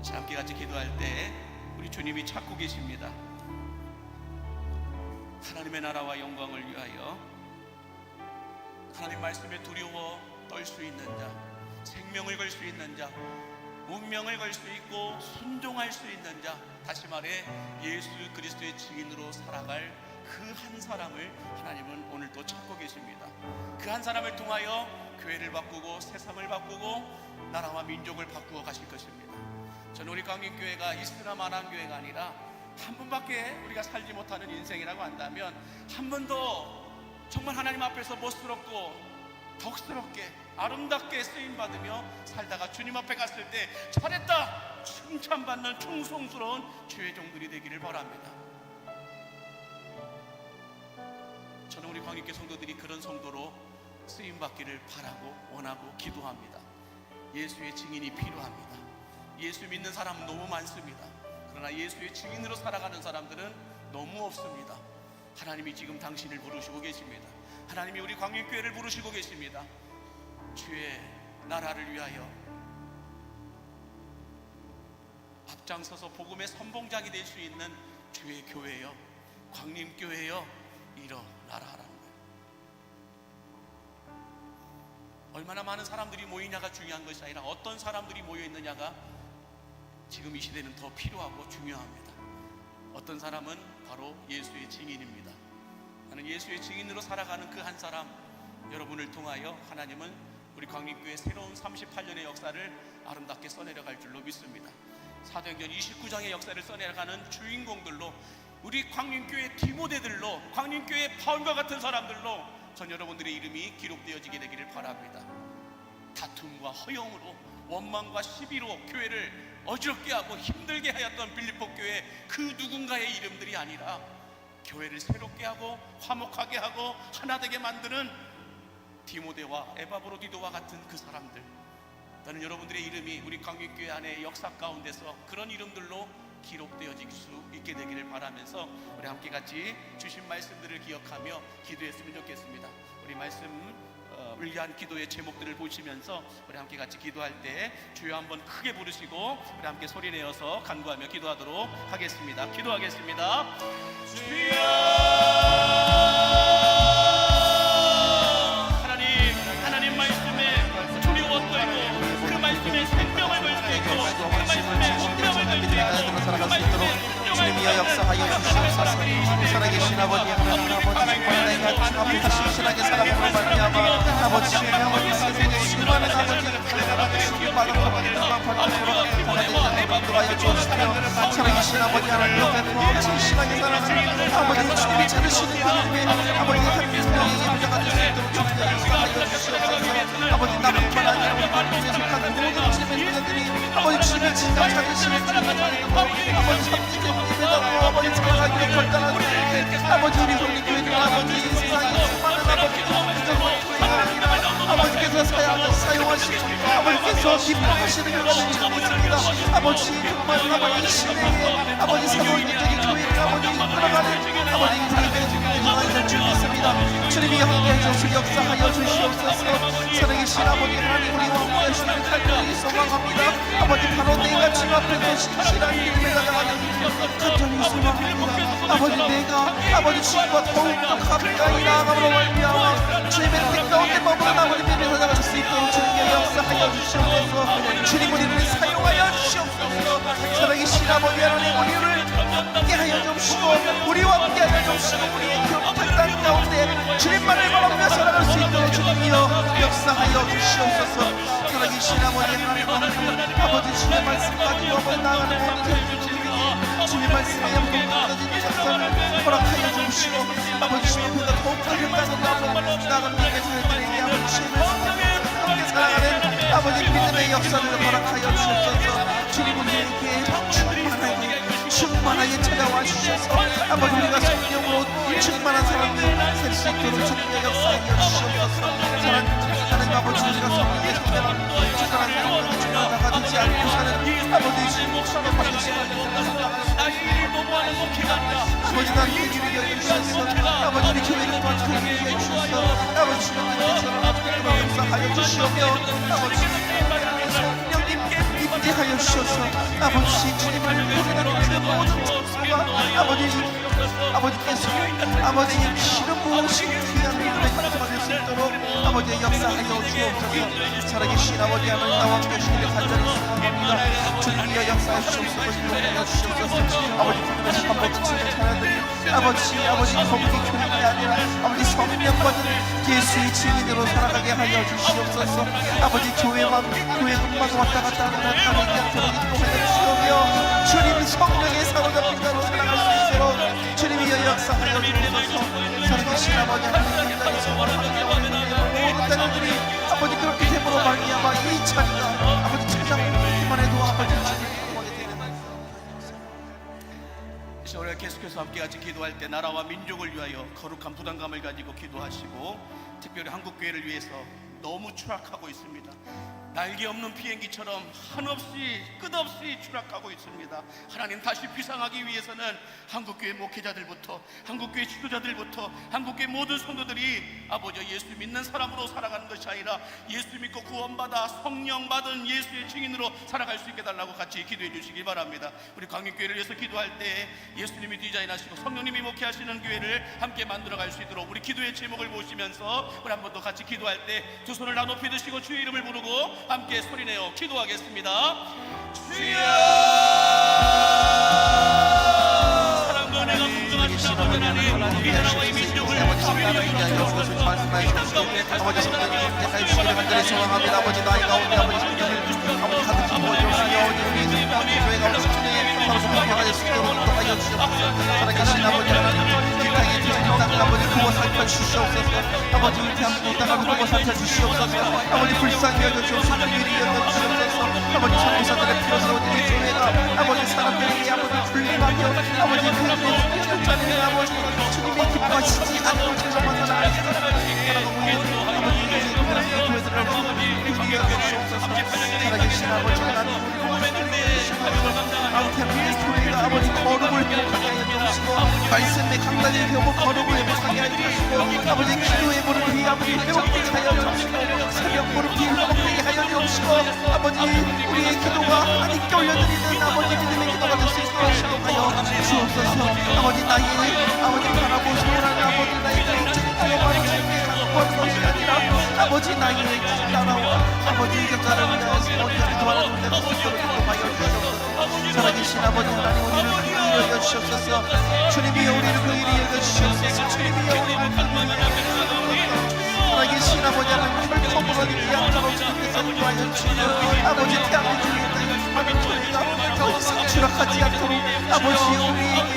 [SPEAKER 3] 자, 함께 같이 기도할 때 우리 주님이 찾고 계십니다. 하나님의 나라와 영광을 위하여 하나님 말씀에 두려워 떨 수 있는 자, 생명을 걸 수 있는 자, 운명을 걸 수 있고 순종할 수 있는 자, 다시 말해 예수 그리스도의 증인으로 살아갈 그 한 사람을 하나님은 오늘 또 찾고 계십니다. 그 한 사람을 통하여 교회를 바꾸고 세상을 바꾸고 나라와 민족을 바꾸어 가실 것입니다. 저는 우리 광림교회가 이스라만한 교회가 아니라 한 번밖에 우리가 살지 못하는 인생이라고 한다면 한 번 더 정말 하나님 앞에서 멋스럽고 덕스럽게 아름답게 쓰임받으며 살다가 주님 앞에 갔을 때 잘했다 칭찬받는 충성스러운 주의 종들이 되기를 바랍니다. 저는 우리 광림교회 성도들이 그런 성도로 쓰임받기를 바라고 원하고 기도합니다. 예수의 증인이 필요합니다. 예수 믿는 사람은 너무 많습니다. 그러나 예수의 증인으로 살아가는 사람들은 너무 없습니다. 하나님이 지금 당신을 부르시고 계십니다. 하나님이 우리 광림교회를 부르시고 계십니다. 주의 나라를 위하여 앞장서서 복음의 선봉장이 될 수 있는 주의 교회여, 광림교회여 일어나라 하라는 거예요. 얼마나 많은 사람들이 모이냐가 중요한 것이 아니라 어떤 사람들이 모여 있느냐가 지금 이 시대는 더 필요하고 중요합니다. 어떤 사람은 바로 예수의 증인입니다. 나는 예수의 증인으로 살아가는 그 한 사람, 여러분을 통하여 하나님은 우리 광림교회 새로운 38년의 역사를 아름답게 써내려갈 줄로 믿습니다. 사도행전 29장의 역사를 써내려가는 주인공들로, 우리 광림교회 디모데들로, 광림교회 바울과 같은 사람들로 전 여러분들의 이름이 기록되어지게 되기를 바랍니다. 다툼과 허영으로, 원망과 시비로 교회를 어지럽게 하고 힘들게 하였던 빌립보 교회 그 누군가의 이름들이 아니라 교회를 새롭게 하고 화목하게 하고 하나 되게 만드는 디모데와 에바브로디도와 같은 그 사람들, 나는 여러분들의 이름이 우리 광림교회 안에 역사 가운데서 그런 이름들로 기록되어질 수 있게 되기를 바라면서 우리 함께 같이 주신 말씀들을 기억하며 기도했으면 좋겠습니다. 우리 말씀 위한 기도의 제목들을 보시면서 우리 함께 같이 기도할 때 주여 한번 크게 부르시고 우리 함께 소리내어서 간구하며 기도하도록 하겠습니다. 기도하겠습니다. 주여, 하나님 말씀에 두려워 떨고 그 말씀에 생명을 걸 수 있고 그 말씀에 운명을 걸 수 있고 그 말씀에
[SPEAKER 1] 주님이여 역사하여 주시옵소서. 살아계신 아버지 하나님, 아버지 내가 주 앞에 신실하게 살아감으로 말미암아 아버지 주의 세상에 수많은 아버지 수많은 아버지 하나님 도와여 주옵시며, 살아계신 아버지 하나님 앞에 진실하게 살아가는 아버지 주님이 찾으시는 그님의 아버지 한 사람에게 부족한 수 있도록 주님의 역사하여 주시옵소서. 아버지 나뿐만 아니라 우리 마음에 속한 모든 주님의 자녀들이 아버지 주님의 진정 찾으시는 주님의 아버지 참된 아버지 살아가기로 결단하는 아버지 우리 성리교회는 아버지 세상에 수많은 아버지 아버지께서 사용하시고 아버지께서 기뻐하시는 것을 믿습니다. 아버지 정말 아버지 시대에 아버지 사모님적인 교회를 아버지 살아가는 아버지 인생의 주님을 줄 믿습니다. 주님이 함께해 주시고 역사하여 주시옵소서. 살아계신 아버지 하나님, 우리 왕국의 주님을 간절히 소망합니다. 아버지 바로 내가 주 앞에서 신실한 믿음에 나아가는 간절히 소망합니다. 아버지 내가 아버지 주님과 더욱더 가까이 나아감으로 말미암아 주님의 뜻 가운데 머무는 아버지 믿음에 나아갈 수 있도록 주님께 역사하여 주시옵소서. 주님 우리를 사용하여 주시옵소서. 살아계신 아버지 하나님, 우리를 함께하여 주시고 우리와 함께하여 주시고 우리의 교탁 땅 가운데 주님만을 바라보며 살아갈 수 있도록 주님이여 역사하여 주시옵소서. 살아계신 아버지 하나님, 아버지 주의 말씀 가지고 아버지 나아가는 모든 자들에게 주의 말씀에 영광받아진 역사를 허락하여 주시고 아버지 주님보다 더욱더 현장으로 나아가는 믿음의 자들에게 아버지 주의 말씀에 함께 살아가는 아버지 믿음의 역사를 허락하여 주옵소서. 주님 우리에게 충만하게 찾아와 주셔서 아버지 우리가 성령으로 충만한 사람들 될 수 있도록 주님의 역사하여 주시옵소서. 사랑하는 아버지, 우리가 성령의 충만한 사람들을 충만하다 되지 않고 사는 아버지 주님의 받으시는 아버지 나를 이기게 해주셔서 아버지 우리 교회를 도와주게 해주셔서 아버지 주님의 역사를 역사하여 주시오며 아버지 성령님께 아버지 하여 주셔서 아버지 주님을 우리는 그 모든 천사가 아버지께서 아버지의 피를 무엇이 귀한 믿음의 감사가 수 있도록 아버지의 역사하여 주옵소서. 살아계신 아버지 하나님 나와 함께 주님의 간절히 소망합니다. 주님이여 역사해 주옵소서. 기도하여 주옵소서. 아버지 부르짖는 한 번도 주님 찬양드리 아버지 거룩이 교회가 아니라 아버지 성령받은 예수의 증인으로 살아가게 하여 주시옵소서. 아버지 교회만 왔다 갔다 하는 하나님 양토록 인도하여 주시오며 주님이 성령의 사로잡힌 자로 살아갈 수 있도록 주님이여 역사하여 주옵소서. 살아계신 아버지 하나님 인간이 소원하며 모든 자녀들이 아버지 그렇게 됨으로 말미암아 이 자리가 아버지 찾아오기만 해도 아버지 주님이 영광이 되는
[SPEAKER 3] 우리가 계속해서 함께 같이 기도할 때 나라와 민족을 위하여 거룩한 부담감을 가지고 기도하시고 특별히 한국교회를 위해서 너무 추락하고 있습니다. 날개 없는 비행기처럼 한없이 끝없이 추락하고 있습니다. 하나님 다시 비상하기 위해서는 한국교회 목회자들부터 한국교회 지도자들부터 한국교회 모든 성도들이 아버지 예수 믿는 사람으로 살아가는 것이 아니라 예수 믿고 구원받아 성령 받은 예수의 증인으로 살아갈 수 있게 달라고 같이 기도해 주시기 바랍니다. 우리 광역교회를 위해서 기도할 때 예수님이 디자인하시고 성령님이 목회하시는 교회를 함께 만들어갈 수 있도록 우리 기도의 제목을 보시면서 우리 한 번 더 같이 기도할 때 두 손을 다 높이 드시고 주의 이름을 부르고 함께 소리내어 기도하겠습니다. 주여 사랑과 은혜가 풍성하신 아버지 하나님 이 나라와 이 민족을
[SPEAKER 1] 아버지 성령님 함께하여 주시기를 간절히 소망합니다. 아버지 나이 가운데 아버지 성령님 아버지 가득히 부어주시며 아버지 우리 교회 가운데 주님 바로 성령하여 주시도록 인도하여 주시옵소서. 살아계신 아버지 하나님 이 땅에 주신 땅을 아버지 구워 살펴주시옵소서. 아버지 우리 대한민국 땅을 구워 살펴주시옵소서. 아버지 불쌍히 여겨주옵소서. 미리 여겨주시옵소서. 아버지 선교사들의 피로서 우리 교회가 아버지 사람들에게 아버지 불림하며 아버지 그 자리에 아버지 주님이 기뻐하시지 않는 것처럼 살아갈 수 있도록 살아계신 아버지 하나님 교회가 아버지 거룩을 회복하게 하여 주시고 말씀의 강단의 회복 거룩을 회복하게 하여 주시고 아버지 기도의 무릎이 아버지 회복되게 하여 주시고 새벽 무릎이 회복되게 하여 주시고 아버지 우리의 기도가 하나님께 올려드리는 아버지 믿음의 기도가 될 수 있도록 시도하여 주옵소서. 아버지 나의 아버지 바라고 소원하는 아버지 나의 개인적인 기도만을 주님께 갖고 것이 아니라 아버지 나의 나라와 아버지 이겨자를 위하여서 먼저 기도하는 데가 스스로 기도하여 주옵소서. 살아계신 아버지 하나님 우리를 그 일이 여겨주시옵소서. 주님이여 우리를 그 일이 여겨주시옵소서. 주님이여 우리를 그 일이 여겨주시옵소서. 살아계신 아버지 하나님 혈통으로 양처럼 주님께서 인도하여 주시고 아버지 대한민국의 땅을 더 이상 추락하지 않도록 아버지 우리에게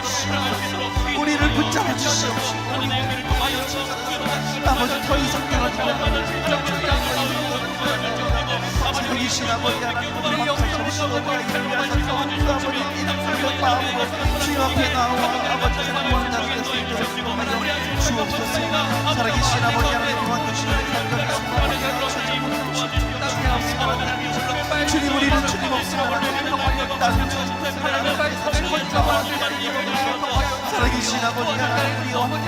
[SPEAKER 1] 주시옵소서. 우리를 붙잡아 주시옵시고 우리를 도와여 주시옵소서. 아버지 더 이상 떨어지면 살아계신 아버지 하나님 우리 영광 주시고 우리를 위하여 그 아버지 이름을 마음으로 주님 앞에 나와 아버지 하나님 나를 하여 주옵소서. 살아계신 아버지 하나님 도와주시는 간절히 소망합니다. 주님 우리는 주님 없으면 나는 살아계신 아버지 하나님 우리와 아버지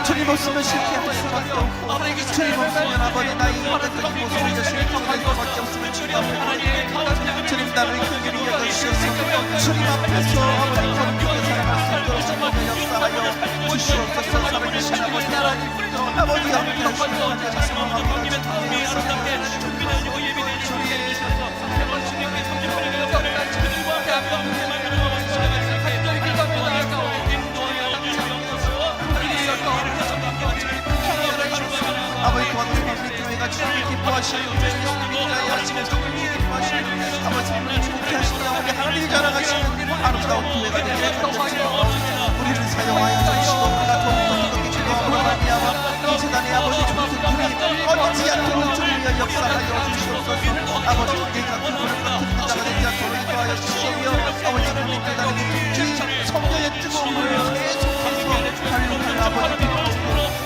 [SPEAKER 1] 주님 없으면 실패할 수밖에 없고 주님 없으면 아버지 나의 인간적인 모습을 실패할 수밖에 없으면 주님 앞에 주님 나를 그 길이 여겨주셔서 주님 앞에서 아버지 거룩하게 살아갈 수 있도록 주님의 역사하여 주시옵소서. 살아계신 아버지 하나님 아버지 함께 하시는 간절히 소망합니다. 아버지 그만큼 교회가 주님이 기뻐하시는 예수님이 인자하시는 성령이 기뻐하시는 아버지 성령이 주목케 하시는 아버지 하나님이 자랑하시는 아름다운 교회가 되기를 간절히 우리를 사용하여 주시고 우리가 더욱더 기도하게 기도함으로 말미암아 이 세상에 아버지 중심들이 꺼지지 않도록 주님의 역사하여 주시옵소서. 아버지 우리가 그분을 같은 자가 되지 않도록 인도하여 주시며 아버지 하나님 깨달은 성령의 뜨거운 물을 계속해서 달리는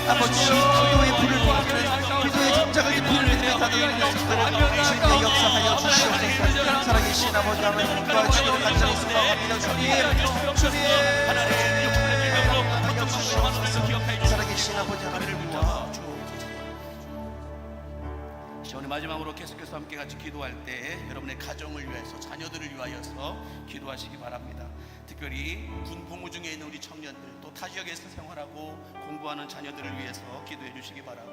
[SPEAKER 1] 아버지 기도의 불을 보이는 기도의 정작을 불을 내리며 다가가는 수 있도록 주님의 역사하여 주시옵소서. 살아계신 아버지 하나님과 주님을 간절히 소망합니다. 주님 하여 주시옵소서. 살아계신 아버지 하나님과
[SPEAKER 3] 오늘 마지막으로 계속해서 함께 같이 기도할 때 여러분의 가정을 위해서, 자녀들을 위하여서 기도하시기 바랍니다. 특별히 군 복무 중에 있는 우리 청년들, 또 타 지역에서 생활하고 공부하는 자녀들을 위해서 기도해 주시기 바라고,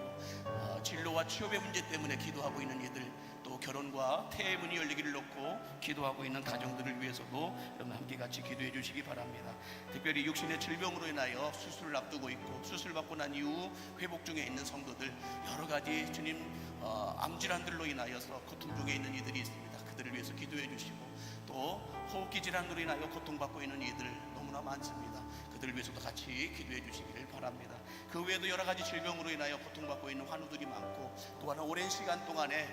[SPEAKER 3] 진로와 취업의 문제 때문에 기도하고 있는 이들, 또 결혼과 태의 문이 열리기를 놓고 기도하고 있는 가정들을 위해서도 여러분 함께 같이 기도해 주시기 바랍니다. 특별히 육신의 질병으로 인하여 수술을 앞두고 있고 수술 받고 난 이후 회복 중에 있는 성도들, 여러 가지 주님 암질환들로 인하여서 고통 중에 있는 이들이 있습니다. 그들을 위해서 기도해 주시고, 또 호흡기 질환으로 인하여 고통받고 있는 이들 너무나 많습니다. 그들을 위해서도 같이 기도해 주시기를 바랍니다. 그 외에도 여러 가지 질병으로 인하여 고통받고 있는 환우들이 많고, 또한 오랜 시간 동안에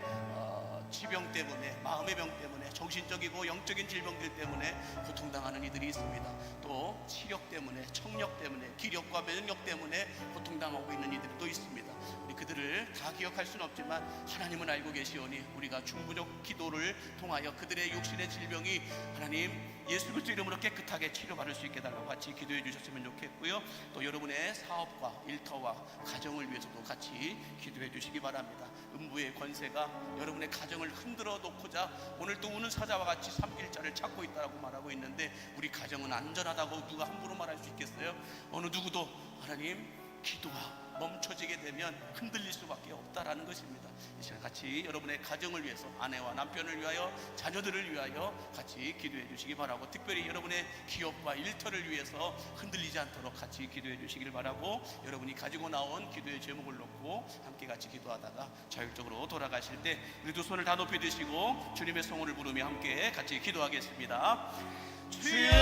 [SPEAKER 3] 지병 때문에, 마음의 병 때문에, 정신적이고 영적인 질병들 때문에 고통당하는 이들이 있습니다. 또 시력 때문에, 청력 때문에, 기력과 면역력 때문에 고통당하고 있는 이들도 있습니다. 우리 그들을 다 기억할 수는 없지만 하나님은 알고 계시오니 우리가 중보적 기도를 통하여 그들의 육신의 질병이 하나님 예수 그리스도 이름으로 깨끗하게 치료받을 수 있게 달라고 같이 기도해 주셨으면 좋겠고요. 또 여러분의 사업과 일터와 가정을 위해서도 같이 기도해 주시기 바랍니다. 음부의 권세가 여러분의 가정을 흔들어 놓고자 오늘 또 우는 사자와 같이 삼킬자를 찾고 있다고 말하고 있는데, 우리 가정은 안전하다고 누가 함부로 말할 수 있겠어요? 어느 누구도 하나님 기도가 멈춰지게 되면 흔들릴 수밖에 없다라는 것입니다. 이 시간 같이 여러분의 가정을 위해서, 아내와 남편을 위하여, 자녀들을 위하여 같이 기도해 주시기 바라고, 특별히 여러분의 기업과 일터를 위해서 흔들리지 않도록 같이 기도해 주시길 바라고, 여러분이 가지고 나온 기도의 제목을 놓고 함께 같이 기도하다가 자율적으로 돌아가실 때 우리 두 손을 다 높이 드시고 주님의 성호를 부르며 함께 같이 기도하겠습니다. 주여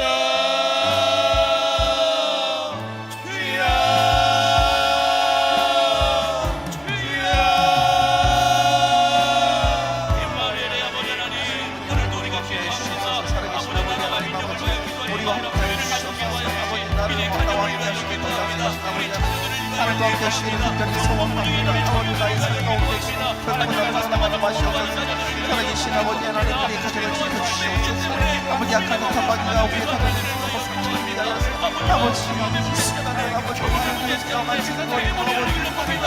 [SPEAKER 4] 하늘도 함께 하시기를 간절히 소원합니다. 아버지 나의 삶 가운데 결국은 나타나지 마시옵소서. 살아계신 아버지 하나님, 우리 가정을 지켜주시옵소서. 아버지 약한 듯한 마귀가 우리의 가정을 너무 상처를 위하여서 아버지 시간을 아버지 하나님께서 만지는 거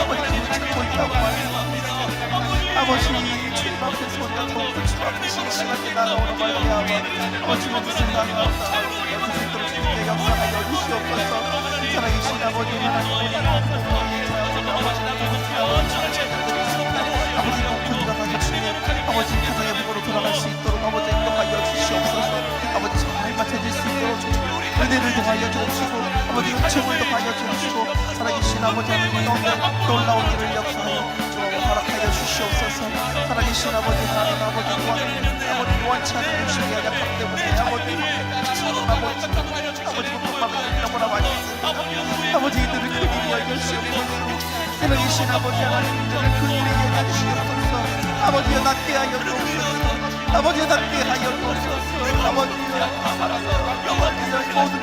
[SPEAKER 4] 아버지 그를 찾고 있다고 말씀합니다. 아버지 주님 앞에서 우리가 더욱 주님 앞에 신실하게 나아오는 말이야. 아버지 모두 생각합니다. 어떻게 주님의 역사하여 주시옵소서. 살아계신 아버지 하나님, 아버지 높은 돌아가게 주님, 아버지 가정의 복으로 돌아갈 수 있도록 아버지 인도하여 주시옵소서. 아버지 정말 찾을 수 있도록 은혜를 더하여 주옵시고, 아버지 은총을 더하여 주옵시고, 살아계신 아버지 하나님 가운데 놀라운 일을 역사하여 주옵소서. 허락하여 주시옵소서. 살아계신 아버지 하나님, 아버지 원치 않는 육신의 연약함 때문에 아버지 고통받는 너무나 많이 있습니다. 아버지 이들을 그 일이 알려주시옵소서. 살아계신 아버지 하나님, 이들을 그 일이 알려주시옵소서. 아버지여 낫게 하여 주옵소서. 아버지여 낫게 하여 주옵소서. 아버지여 모든